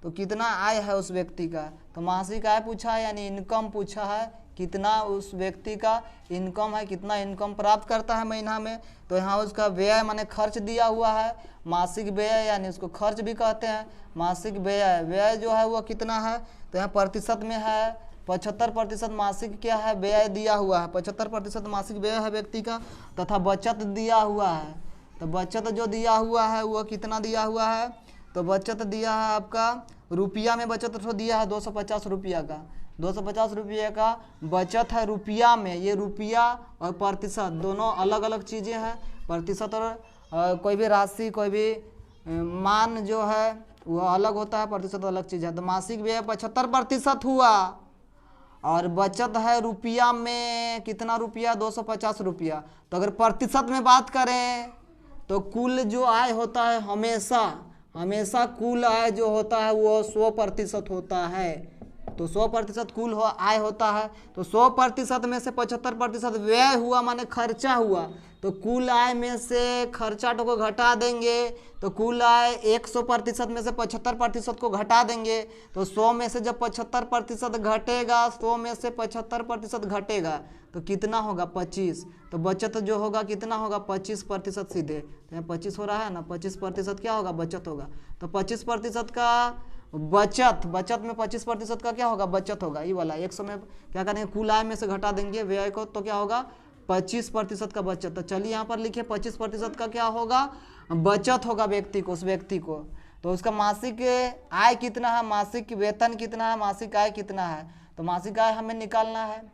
तो कितना आय है उस व्यक्ति का। तो मासिक आय पूछा है यानी इनकम पूछा है, कितना उस व्यक्ति का इनकम है, कितना इनकम प्राप्त करता है महीना में। तो यहाँ उसका व्यय माने खर्च दिया हुआ है। मासिक व्यय यानी उसको खर्च भी कहते हैं। मासिक व्यय, व्यय जो है वो कितना है, तो यहाँ प्रतिशत में है 75% मासिक क्या है, व्यय दिया हुआ है। 75% मासिक व्यय है व्यक्ति का, तथा बचत दिया हुआ है। तो बचत जो दिया हुआ है वो कितना दिया हुआ है, तो बचत दिया है आपका रुपया में, बचत तो दिया है 250 रुपया का। 250 रुपये का बचत है रुपया में। ये रुपया और प्रतिशत दोनों अलग अलग चीज़ें हैं। प्रतिशत और कोई भी राशि, कोई भी मान जो है वो अलग होता है, प्रतिशत अलग चीज़ है। तो मासिक व्यय 75% हुआ और बचत है रुपया में कितना रुपया, 250 रुपया। तो अगर प्रतिशत में बात करें तो कुल जो आय होता है हमेशा कुल आय जो होता है वो 100% होता है। तो 100% कुल आय होता है। तो 100% में से 75% व्यय हुआ माने खर्चा हुआ। तो कुल आय में से खर्चा को घटा देंगे तो कुल आय 100% में से 75% को घटा देंगे। तो 100 में से जब 75% घटेगा, 100 में से 75% घटेगा तो कितना होगा, 25। तो बचत जो होगा कितना होगा, 25% सीधे। तो यहाँ 25 हो रहा है ना, 25% क्या होगा, बचत होगा। तो 25% का बचत में 25% का क्या होगा, बचत होगा। ये वाला 100 में क्या करेंगे, कुल आय में से घटा देंगे व्यय को, तो क्या होगा 25% का बचत। तो चलिए यहाँ पर लिखिए 25% का क्या होगा, बचत होगा व्यक्ति को, उस व्यक्ति को। तो उसका मासिक आय कितना है, मासिक वेतन कितना है, मासिक आय कितना है। तो मासिक आय हमें निकालना है।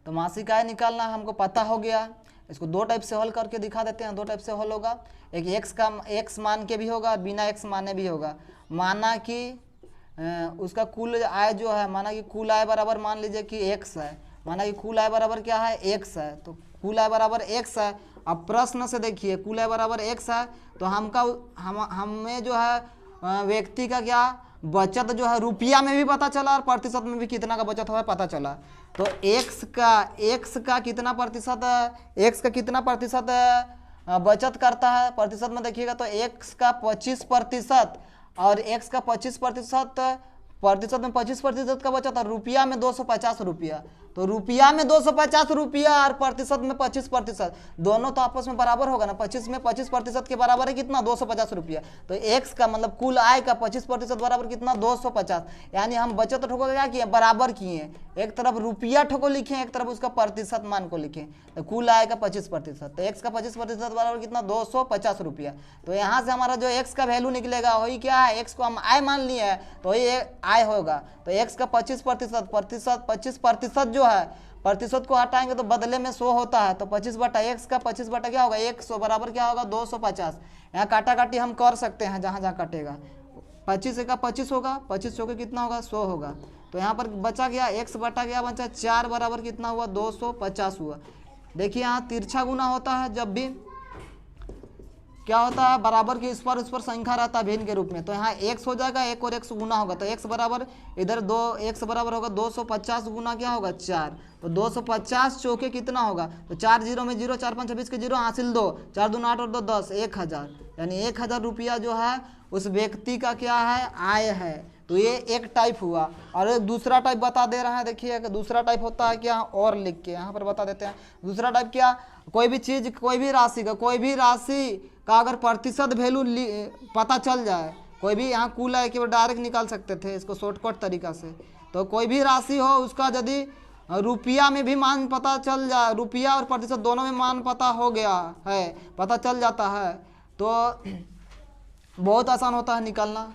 तो मासिक आय निकालना हमको पता हो गया। इसको दो टाइप से हल करके दिखा देते हैं। दो टाइप से हल होगा, एक एक्स मान के भी होगा, बिना एक्स माने भी होगा। माना कि उसका कुल आय जो है, माना कि कुल आय बराबर मान लीजिए कि एक्स है। माना कि कुल आय बराबर क्या है, एक्स है। तो कुल आय बराबर एक्स है। अब प्रश्न से देखिए कुल आय बराबर एक्स है तो हमें जो है व्यक्ति का क्या बचत जो है रुपया में भी पता चला और प्रतिशत में भी कितना का बचत हुआ पता चला। तो एक्स का कितना प्रतिशत है, एक्स का कितना प्रतिशत बचत करता है प्रतिशत में देखिएगा तो एक्स का 25% और एक्स का 25% प्रतिशत में 25% का बचत और रुपया में 250 रुपया। तो रुपया में 250 रुपया और प्रतिशत में 25%, दोनों तो आपस में बराबर होगा ना। 25 में 25% के बराबर है कितना, 250 रुपया। तो एक्स का मतलब कुल आय का 25% बराबर कितना, 250। यानी हम बचत ठोको क्या किए, बराबर किए। एक तरफ रुपया ठोको लिखे, एक तरफ उसका प्रतिशत मान को लिखे। तो कुल आय का 25%, तो एक्स का 25% बराबर कितना, 250 रुपया। तो यहाँ से हमारा जो एक्स का वैल्यू निकलेगा वही क्या है, एक्स को हम आय मान लिए हैं तो वही आय होगा। तो एक्स का 25% जो है, प्रतिशत को हटाएंगे तो बदले में 100 होता है। तो 25 बटा एक्स का 25 बटा क्या होगा, 100 बराबर क्या होगा, 250। यहाँ काटा काटी हम कर सकते हैं, जहाँ जहाँ कटेगा 25 का 25 होगा, 25 होकर कितना होगा, 100 होगा। तो यहाँ पर बचा गया एक्स बटा गया बचा 4 बराबर कितना हुआ, 250 हुआ। देखिए यहाँ तिरछा गुना होता है जब भी क्या होता है, बराबर के इस पर संख्या रहता है भिन्न के रूप में। तो यहाँ एक्स हो जाएगा, एक और एक्स गुना होगा। तो एक्स बराबर इधर 2 एक्स बराबर होगा 250 गुना क्या होगा, 4। तो 250 चौके कितना होगा, तो 4 जीरो में 0, 4 5 26 के 0 हासिल 2, 4 दूना 8 और 2 10, 1000। यानी 1000 रुपया जो है उस व्यक्ति का क्या है, आय है। तो ये एक टाइप हुआ। और एक दूसरा टाइप बता दे रहा है, देखिए दूसरा टाइप होता है क्या, और लिख के यहाँ पर बता देते हैं। दूसरा टाइप क्या, कोई भी चीज़, कोई भी राशि का अगर प्रतिशत वैल्यू पता चल जाए, कोई भी यहाँ कुल है कि वो डायरेक्ट निकाल सकते थे इसको शॉर्टकट तरीका से। तो कोई भी राशि हो उसका यदि रुपया में भी मान पता चल जाए, रुपया और प्रतिशत दोनों में मान पता हो गया है, पता चल जाता है तो बहुत आसान होता है निकालना।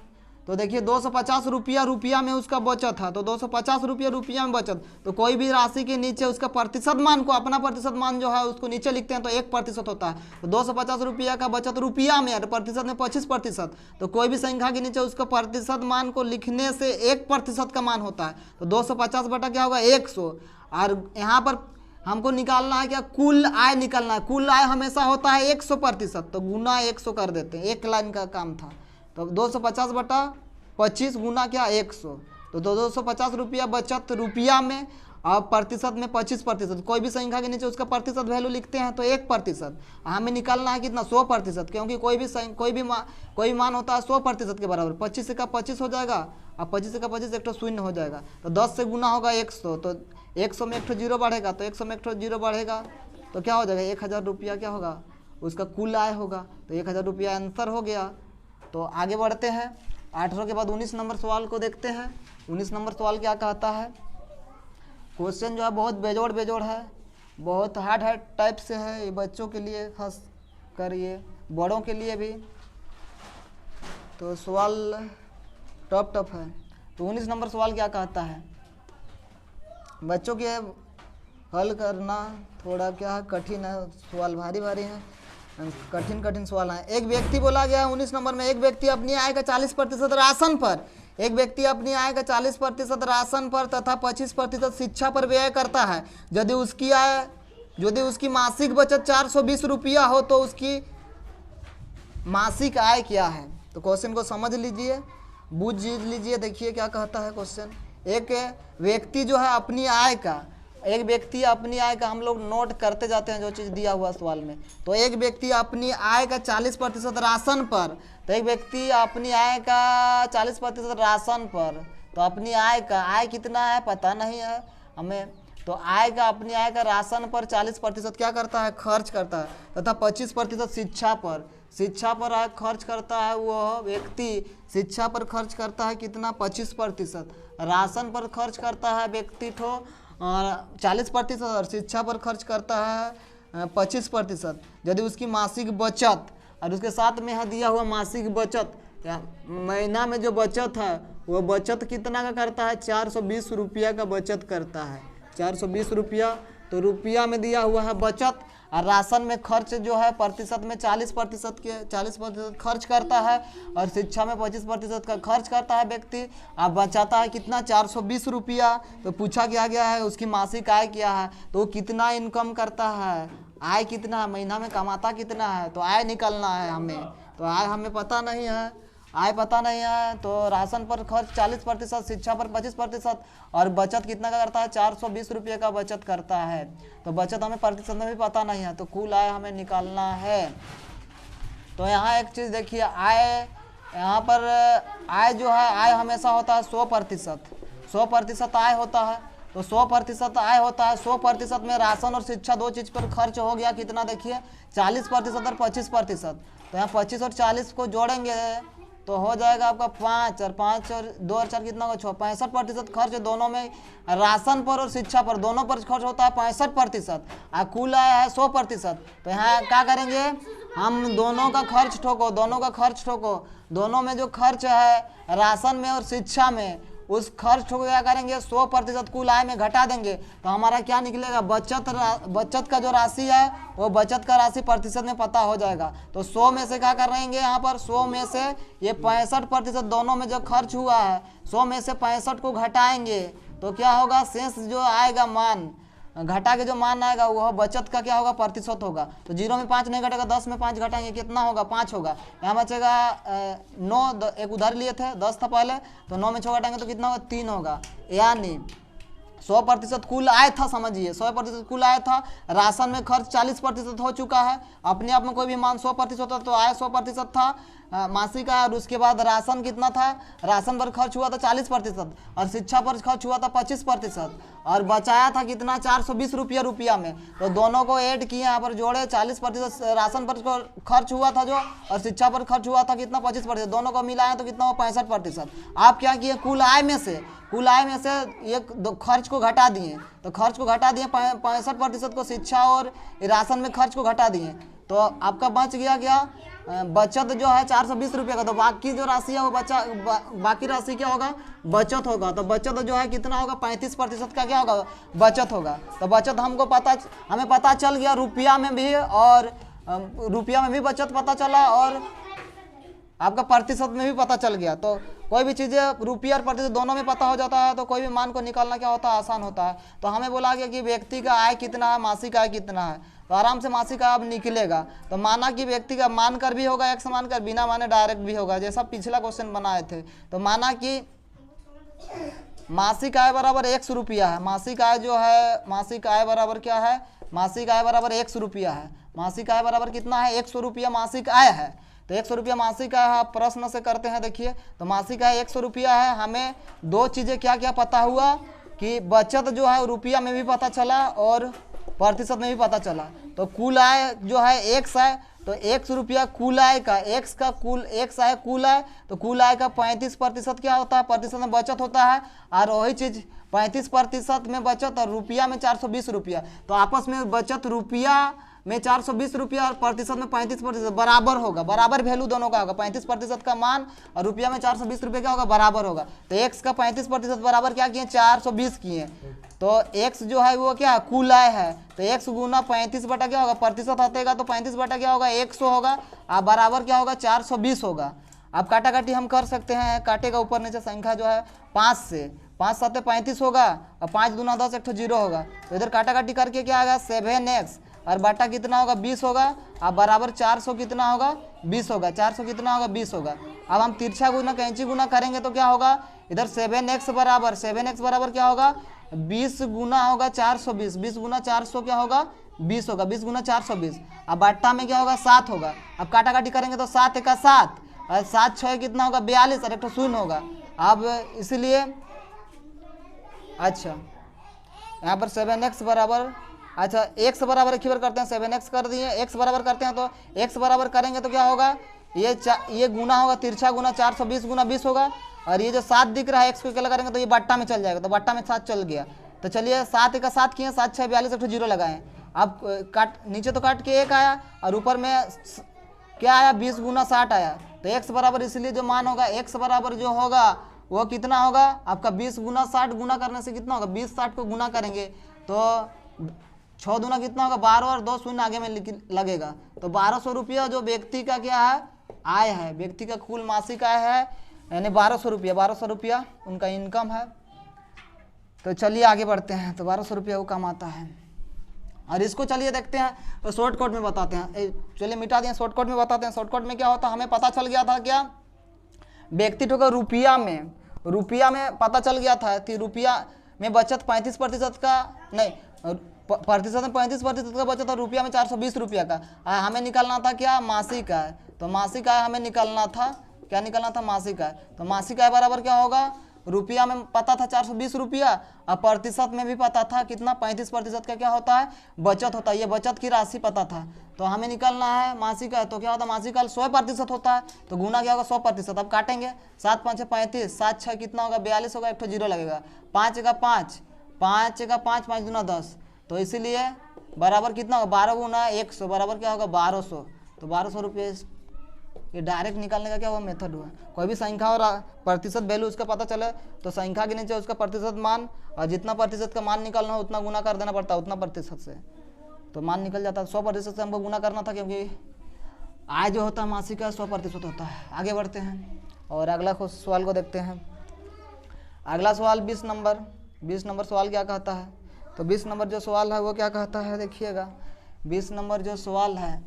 तो देखिए 250 रुपया रुपया में उसका बचत है, तो 250 रुपया रुपया में बचत। तो कोई भी राशि के नीचे उसका प्रतिशत मान को, अपना प्रतिशत मान जो है उसको नीचे लिखते हैं तो 1% होता है। तो 250 रुपया का बचत रुपया में और प्रतिशत में 25%। तो कोई भी संख्या के नीचे उसका प्रतिशत मान को लिखने से 1% का मान होता है। तो 250 बटा क्या होगा 100। और यहाँ पर हमको निकालना है क्या, कुल आय निकालना है। कुल आय हमेशा होता है 100%, तो गुना 100 कर देते हैं, एक लाइन का काम था। तो 250 बटा 25 गुना क्या 100, तो 250 रुपया बचत रुपया में और प्रतिशत में 25%। कोई भी संख्या के नीचे उसका प्रतिशत वैल्यू लिखते हैं तो 1%। हमें निकालना है कितना 100%, क्योंकि कोई भी मान होता है 100% के बराबर। 25 का 25 हो जाएगा और 25 का 25 एक शून्य हो जाएगा। तो 10 से गुना होगा 100, तो 100 में एक जीरो बढ़ेगा, तो 100 में एक जीरो बढ़ेगा तो क्या हो जाएगा 1000 रुपया क्या होगा उसका कुल आय होगा। तो 1000 रुपया आंसर हो गया। तो आगे बढ़ते हैं 18 के बाद 19 नंबर सवाल को देखते हैं। 19 नंबर सवाल क्या कहता है। क्वेश्चन जो है बहुत बेजोड़ है, बहुत हार्ड टाइप से है, ये बच्चों के लिए खास कर, ये बड़ों के लिए भी। तो सवाल टफ है। तो 19 नंबर सवाल क्या कहता है, बच्चों के हल करना थोड़ा क्या है कठिन है, सवाल भारी है, कठिन सवाल है। एक व्यक्ति बोला गया 19 नंबर में, एक व्यक्ति अपनी आय का 40% राशन पर, एक व्यक्ति अपनी आय का 40% राशन पर तथा 25% शिक्षा पर व्यय करता है। यदि उसकी मासिक बचत 420 रुपया हो तो उसकी मासिक आय क्या है। तो क्वेश्चन को समझ लीजिए, बूझ लीजिए। देखिए क्या कहता है क्वेश्चन। एक व्यक्ति जो है अपनी आय का, हम लोग नोट करते जाते हैं जो चीज़ दिया हुआ सवाल में। तो एक व्यक्ति अपनी आय का 40% राशन पर, तो एक व्यक्ति अपनी आय का 40% राशन पर, तो अपनी आय कितना है पता नहीं है हमें। तो अपनी आय का राशन पर 40% क्या करता है खर्च करता है, तथा 25% शिक्षा पर आय खर्च करता है। वह व्यक्ति शिक्षा पर खर्च करता है कितना 25%, राशन पर खर्च करता है व्यक्ति 40% और शिक्षा पर खर्च करता है 25%। यदि उसकी मासिक बचत, और उसके साथ में है दिया हुआ मासिक बचत या महीना में जो बचत है वो बचत कितना का करता है 420 रुपया का बचत करता है, 420 रुपया। तो रुपया में दिया हुआ है बचत, और राशन में खर्च जो है प्रतिशत में 40% खर्च करता है, और शिक्षा में 25% का खर्च करता है व्यक्ति। अब बचाता है कितना 420 रुपया। तो पूछा गया है उसकी मासिक आय क्या है, तो वो कितना इनकम करता है, आय कितना है, महीना में कमाता कितना है। तो आय निकालना है हमें, तो आय हमें पता नहीं है। तो राशन पर खर्च 40%, शिक्षा पर 25%, और बचत कितना का करता है 420 रुपये का बचत करता है। तो बचत हमें प्रतिशत में भी पता नहीं है, तो कुल आय हमें निकालना है। तो यहाँ एक चीज़ देखिए, यहाँ पर आय जो है, आय हमेशा होता है 100% आय होता है। तो 100% आय होता है, 100% में राशन और शिक्षा दो चीज़ पर खर्च हो गया कितना देखिए 40% और 25%। तो यहाँ 25 और 40 को जोड़ेंगे तो हो जाएगा आपका 5 और 5 और 2 और 4 कितना होगा 65% खर्च दोनों में, राशन पर और शिक्षा पर दोनों पर खर्च होता है 65%, और कुल आया है 100%। तो यहाँ क्या करेंगे हम, दोनों का खर्च ठोको, दोनों में जो खर्च है राशन में और शिक्षा में, उस खर्च को क्या करेंगे 100% कुल आय में घटा देंगे। तो हमारा क्या निकलेगा बचत का जो राशि है वो बचत का राशि प्रतिशत में पता हो जाएगा। तो 100 में से क्या करेंगे यहाँ पर 100 में से ये 65% दोनों में जो खर्च हुआ है 100 में से 65 को घटाएंगे तो क्या होगा शेष जो आएगा मान, घटा के जो मान आएगा वह बचत का क्या होगा प्रतिशत होगा। तो 0 में 5 नहीं घटेगा, 10 में 5 घटाएंगे कितना होगा 5 होगा। यहाँ बचेगा 9, एक उधार लिए थे 10 था पहले, तो 9 में 6 घटाएंगे तो कितना होगा 3 होगा। यानी 100% कुल आय था, समझिए 100% कुल आय था, राशन में खर्च 40% हो चुका है। अपने आप में कोई भी मान 100% होता तो आय 100% था मासिक आय, और उसके बाद राशन कितना था, राशन पर खर्च हुआ था 40% और शिक्षा पर खर्च हुआ था 25%, और बचाया था कितना 420 रुपया में। तो दोनों को ऐड किए यहाँ पर जोड़े, 40% राशन पर खर्च हुआ था जो, और शिक्षा पर खर्च हुआ था कितना 25%, दोनों को मिलाया तो कितना हुआ 65%। आप क्या किए कुल आय में से ये खर्च को घटा दिए, तो खर्च को घटा दिए 65% को शिक्षा और राशन में खर्च को घटा दिए। तो आपका बच गया क्या, बचत जो है 420 रुपये का। तो बाकी जो राशि है वो बाकी राशि क्या होगा, बचत होगा। तो बचत जो है कितना होगा, 35% का क्या होगा, बचत होगा। तो बचत हमें पता चल गया रुपया में भी, और रुपया में भी बचत पता चला और आपका प्रतिशत में भी पता चल गया। तो कोई भी चीज़ें रुपया और प्रतिशत दोनों में पता हो जाता है तो कोई भी मान को निकालना क्या होता है, आसान होता है। तो हमें बोला गया कि व्यक्ति का आय कितना है, मासिक आय कितना है, तो आराम से मासिक आय अब निकलेगा। तो माना कि व्यक्ति का मान कर भी होगा, एक्स मान कर, बिना माने डायरेक्ट भी होगा, जैसा पिछला क्वेश्चन बनाए थे। तो माना कि मासिक आय बराबर 100 रुपया है। मासिक आय जो है, मासिक आय बराबर क्या है, मासिक आय बराबर 100 रुपया है। मासिक आय बराबर कितना है, 100 रुपया मासिक आय है। तो 100 रुपया मासिक आय है। प्रश्न से करते हैं, देखिए। तो मासिक आय 100 रुपया है। हमें दो चीज़ें क्या क्या पता हुआ कि बचत जो है रुपया में भी पता चला और प्रतिशत में भी पता चला। तो कुल आय जो है 100 है, तो 100 रुपया कुल आय का, एक्स का कुल 100 है कुल आय, तो कुल आय का 35% क्या होता है, प्रतिशत में बचत होता है। और वही चीज़ 35% में बचत और रुपया में 420 रुपया। तो आपस में बचत रुपया में 420 रुपया और प्रतिशत में 35% बराबर होगा, बराबर वैल्यू दोनों का होगा। 35% का मान और रुपया में 420 रुपये क्या होगा, बराबर होगा। तो एक्स का 35% बराबर क्या किए, 420 किए। तो एक्स जो है वो क्या, कुल आय है। तो एक्स गुना 35 बटा क्या होगा, प्रतिशत हटेगा तो 35 बटा क्या होगा, 100 होगा। अब बराबर क्या होगा, 420 होगा। अब काटा काटी हम कर सकते हैं, काटेगा ऊपर नीचे संख्या जो है 5 से, 5 7 35 होगा और 5 दूना 10, एक 0 होगा। तो इधर काटा काटी करके क्या आएगा, 7x और बटा कितना होगा, 20 होगा। अब बराबर 400 कितना होगा, 20 होगा। 400 कितना होगा, 20 होगा। अब हम तिरछा गुना कैंची गुना करेंगे तो क्या होगा, इधर 7x बराबर क्या होगा, 20 गुना होगा 420, 20 गुना 400 क्या होगा, 20 होगा। 20 गुना 420। अब बट्टा में क्या होगा, 7 होगा। अब काटा काटी करेंगे तो 7 का 7 और 7 6 कितना होगा, 42 और एक शून्य होगा। अब इसलिए अच्छा यहाँ पर 7x बराबर, अच्छा x बराबर एक बार करते हैं, 7x कर दिए, x बराबर करते हैं। तो x बराबर करेंगे तो क्या होगा, ये गुना होगा, तिरछा गुना 420 गुना 20 होगा। और ये जो 7 दिख रहा है x को अकेला करेंगे तो ये बट्टा में चल जाएगा। तो बट्टा में 7 चल गया। तो चलिए 7 का 7 किए, 7 6 42, एक 0 लगाएं। अब काट नीचे तो काट के 1 आया और ऊपर में क्या आया, 20 गुना 60 आया। तो x बराबर इसलिए जो मान होगा, x बराबर जो होगा वो कितना होगा आपका, 20 गुना 60 गुना करने से कितना होगा, 20 60 को गुना करेंगे तो 6 दूना कितना होगा, 12 और 2 शून्य आगे में लगेगा। तो 1200 रुपया जो व्यक्ति का क्या है, आय है, व्यक्ति का कुल मासिक आय है, यानी 1200 रुपया। 1200 रुपया उनका इनकम है। तो चलिए आगे बढ़ते हैं। तो 1200 रुपया वो कमाता है। और इसको चलिए देखते हैं, तो शॉर्टकट में बताते हैं। चलिए मिटा दिए, शॉर्टकट में बताते हैं। शॉर्टकट में क्या होता है, हमें पता चल गया था क्या, व्यक्ति को रुपया में पता चल गया था कि रुपया में बचत 35% का, नहीं प्रतिशत में 35% का बचत और रुपया में 420 रुपया का। हमें निकालना था क्या, मासिक आय। तो मासिक आय हमें निकालना था, क्या निकालना था, मासिक आय। तो मासिक आय बराबर क्या होगा, रुपया में पता था 420 रुपया और प्रतिशत में भी पता था कितना, 35% का क्या होता है, बचत होता है। ये बचत की राशि पता था। तो हमें निकालना है मासिक आय। तो क्या होता है, मासिक आय 100% होता है। तो गुना क्या होगा, 100%। अब काटेंगे, 7 5 35, 7 6 कितना होगा, 42 होगा, एक 0 लगेगा। 5 का 5, 5 का 5, 5 दूना 10। तो इसीलिए बराबर कितना होगा, 12 गुना 100 बराबर क्या होगा, 1200। तो 1200 रुपये ये डायरेक्ट निकालने का क्या हुआ, मेथड हुआ। कोई भी संख्या और प्रतिशत वैल्यू उसका पता चले तो संख्या के नीचे उसका प्रतिशत मान, और जितना प्रतिशत का मान निकालना हो उतना गुना कर देना पड़ता है, उतना प्रतिशत से तो मान निकल जाता है। 100% से हमको गुना करना था, क्योंकि आय जो होता है मासिक का 100% होता है। आगे बढ़ते हैं और अगला सवाल को देखते हैं। अगला सवाल 20 नंबर सवाल क्या कहता है। तो 20 नंबर जो सवाल है वो क्या कहता है, देखिएगा। 20 नंबर जो सवाल है,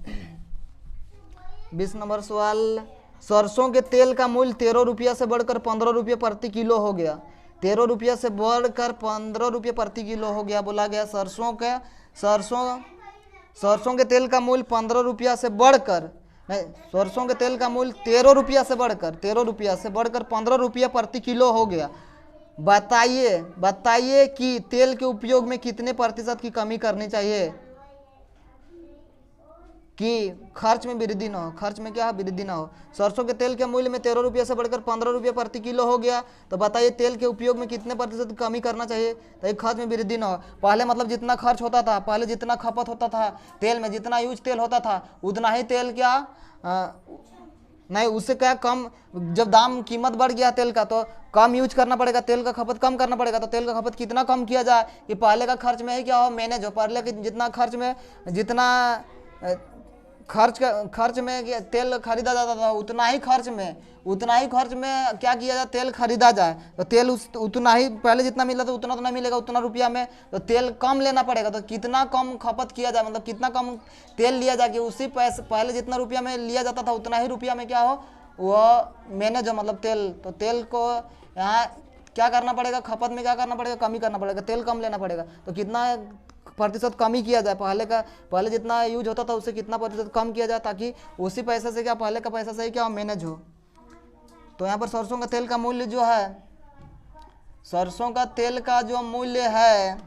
20 नंबर सवाल, सरसों के तेल का मूल्य 13 रुपया से बढ़कर 15 रुपये प्रति किलो हो गया। 13 रुपया से बढ़कर 15 रुपये प्रति किलो हो गया। बोला गया सरसों के तेल का मूल्य 15 रुपया से बढ़कर, नहीं, सरसों के तेल का मूल्य 13 रुपया से बढ़कर 15 रुपये प्रति किलो हो गया। बताइए कि तेल के उपयोग में कितने प्रतिशत की कमी करनी चाहिए। कि खर्च में वृद्धि ना हो। खर्च में क्या है? वृद्धि ना हो। सरसों के तेल के मूल्य में 13 रुपये से बढ़कर 15 रुपये प्रति किलो हो गया। तो बताइए तेल के उपयोग में कितने प्रतिशत कमी करना चाहिए ताकि खर्च में वृद्धि ना हो। पहले मतलब जितना खर्च होता था, पहले जितना खपत होता था तेल में, जितना यूज तेल होता था उतना ही तेल क्या नहीं, उससे क्या कम, जब दाम कीमत बढ़ गया तेल का तो कम यूज करना पड़ेगा, तेल का खपत कम करना पड़ेगा। तो तेल का खपत कितना कम किया जाए कि पहले का खर्च में ही क्या हो? मैनेज हो। पहले के जितना खर्च में, जितना खर्च में तेल खरीदा जाता था उतना ही खर्च में क्या किया जाए? तेल खरीदा जाए। तो तेल उतना ही पहले जितना मिला था उतना तो नहीं मिलेगा उतना रुपया में, तो तेल कम लेना पड़ेगा। तो कितना कम खपत किया जाए, मतलब कितना कम तेल लिया जाए कि उसी पैसे, पहले जितना रुपया में लिया जाता था उतना ही रुपया में क्या हो? वो मैनेज हो, मतलब तेल। तो तेल को यहाँ क्या करना पड़ेगा? खपत में क्या करना पड़ेगा? कमी करना पड़ेगा, तेल कम लेना पड़ेगा। तो कितना प्रतिशत कमी किया जाए, पहले जितना यूज होता था उससे कितना प्रतिशत कम किया जाए ताकि उसी पैसे से क्या, पहले का पैसा से ही क्या मैनेज हो। तो यहाँ पर सरसों का तेल का मूल्य जो है, सरसों का तेल का जो मूल्य है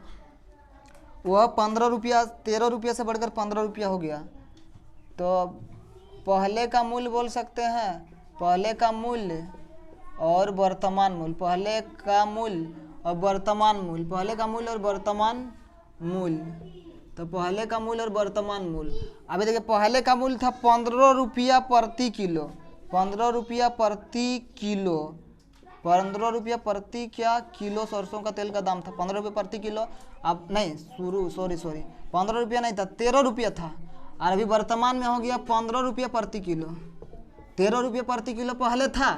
वह 15 रुपया, 13 रुपया से बढ़कर 15 रुपया हो गया। तो पहले का मूल्य बोल सकते हैं, पहले का मूल्य और वर्तमान मूल्य, पहले का मूल्य और वर्तमान मूल्य, पहले का मूल्य और वर्तमान मूल्य। तो पहले का मूल्य और वर्तमान मूल्य, अभी देखिए पहले का मूल्य था 15 रुपया प्रति किलो, 15 रुपया प्रति किलो, 15 रुपया प्रति क्या किलो सरसों का तेल का दाम था, 15 रुपये प्रति किलो। अब नहीं, सॉरी 15 रुपया नहीं था, 13 रुपया था। और अभी वर्तमान में हो गया 15 रुपया प्रति किलो। 13 रुपये प्रति किलो पहले था,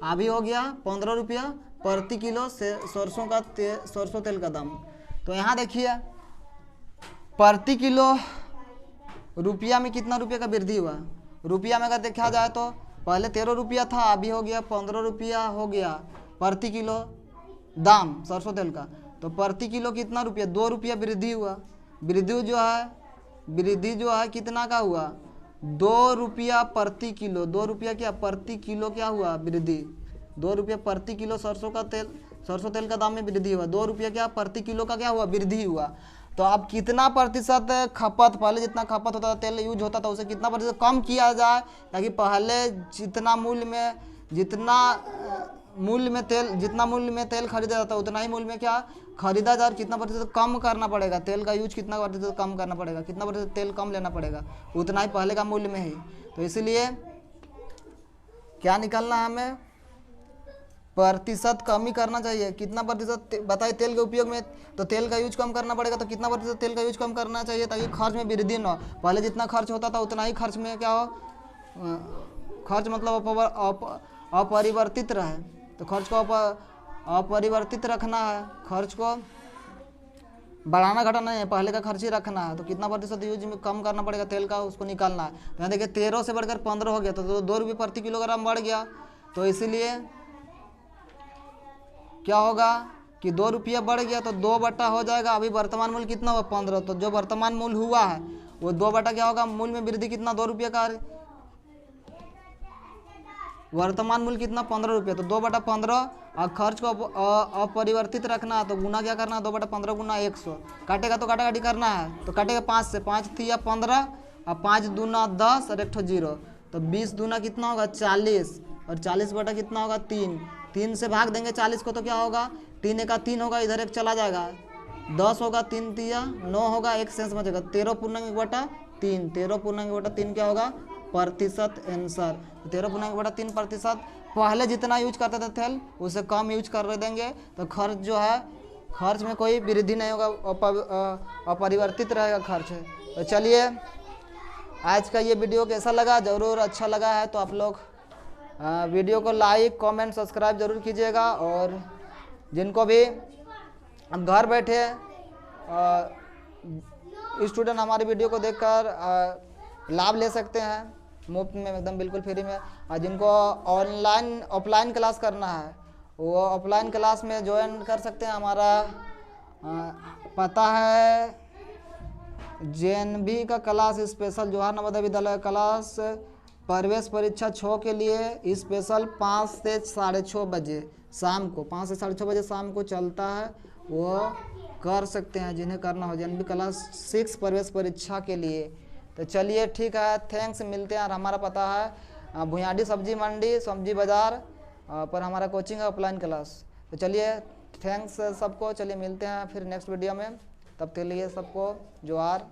अभी हो गया 15 रुपया प्रति किलो से सरसों तेल का दाम। तो यहाँ देखिए प्रति किलो रुपया में कितना रुपये का वृद्धि हुआ। रुपया में अगर देखा जाए तो पहले 13 रुपया था, अभी हो गया 15 रुपया हो गया प्रति किलो दाम सरसों तेल का। तो प्रति किलो कितना रुपया? 2 रुपया वृद्धि हुआ। वृद्धि जो है कितना का हुआ? 2 रुपया प्रति किलो। 2 रुपया क्या प्रति किलो क्या हुआ? वृद्धि। 2 रुपया प्रति किलो सरसों तेल का दाम में वृद्धि हुआ। 2 रुपया क्या प्रति किलो का क्या हुआ? वृद्धि हुआ। तो अब कितना प्रतिशत खपत, पहले जितना खपत होता था तेल यूज होता था उसे कितना प्रतिशत कम किया जाए ताकि पहले जितना मूल्य में तेल खरीदा जाता है उतना ही मूल्य में क्या खरीदा जाए, और कितना प्रतिशत कम करना पड़ेगा तेल का यूज, कितना प्रतिशत कम करना पड़ेगा, कितना प्रतिशत तेल कम लेना पड़ेगा, उतना ही पहले का मूल्य में ही। तो इसलिए क्या निकालना है हमें? प्रतिशत कमी करना चाहिए। कितना प्रतिशत बताइए तेल के उपयोग में, तो तेल का यूज कम करना पड़ेगा। तो कितना प्रतिशत तेल का यूज कम करना चाहिए ताकि खर्च में वृद्धि न हो। पहले जितना खर्च होता था उतना ही खर्च में क्या हो? खर्च मतलब अपरिवर्तित रहे। तो खर्च को अपरिवर्तित रखना है, खर्च को बढ़ाना घटाना नहीं है, पहले का खर्च ही रखना है। तो कितना प्रतिशत यूज में कम करना पड़ेगा तेल का, उसको निकालना है। तो यहाँ देखिए 13 से बढ़कर 15 हो गया, तो 2 रुपये प्रति किलोग्राम बढ़ गया। तो इसीलिए क्या होगा कि 2 रुपया बढ़ गया तो 2 बटा हो जाएगा। अभी वर्तमान मूल्य कितना हुआ? 15। तो जो वर्तमान मूल्य हुआ है वो 2 बटा क्या होगा? मूल्य में वृद्धि कितना? 2 रुपये का। वर्तमान मूल्य कितना? 15 रुपये। तो 2 बटा 15, और खर्च को अपरिवर्तित रखना है तो गुना क्या करना है? 2 बटा 15 गुना 100। काटेगा तो काटा काटी करना है, तो काटेगा 5 से, 5 थी या 15 और 5 दूना 10 और 1 ठो 0। तो 20 दूना कितना होगा? 40, और 40 बटा कितना होगा? 3। 3 से भाग देंगे 40 को तो क्या होगा? 3 का 3 होगा, इधर 1 चला जाएगा, 10 होगा, 3 तिया 9 होगा, 1 शेष बचेगा। 13 पूर्णांक बटा 3, 13 पूर्णांक बटा 3 क्या होगा? प्रतिशत आंसर। 13 पूर्णांक बटा 3 प्रतिशत। पहले जितना यूज करते थे तेल उसे कम यूज कर देंगे तो खर्च जो है, खर्च में कोई वृद्धि नहीं होगा, अपरिवर्तित रहेगा खर्च। तो चलिए आज का ये वीडियो कैसा लगा? ज़रूर अच्छा लगा है तो आप लोग वीडियो को लाइक कमेंट सब्सक्राइब जरूर कीजिएगा। और जिनको भी हम घर बैठे स्टूडेंट हमारी वीडियो को देखकर लाभ ले सकते हैं मुफ्त में, एकदम बिल्कुल फ्री में। और जिनको ऑफलाइन क्लास करना है वो ऑफलाइन क्लास में ज्वाइन कर सकते हैं। हमारा पता है JNV का class special Jawahar Navodaya Vidyalaya class प्रवेश परीक्षा 6 के लिए स्पेशल 5 से 6:30 बजे शाम को, 5 से 6:30 बजे शाम को चलता है, वो कर सकते हैं जिन्हें करना हो। JNV क्लास 6 प्रवेश परीक्षा के लिए तो चलिए ठीक है, थैंक्स, मिलते हैं। और हमारा पता है भुयाडी सब्जी मंडी, सब्जी बाज़ार पर हमारा कोचिंग है, ऑफलाइन क्लास। तो चलिए थैंक्स सबको, चलिए मिलते हैं फिर नेक्स्ट वीडियो में। तब के लिए सबको जोहार।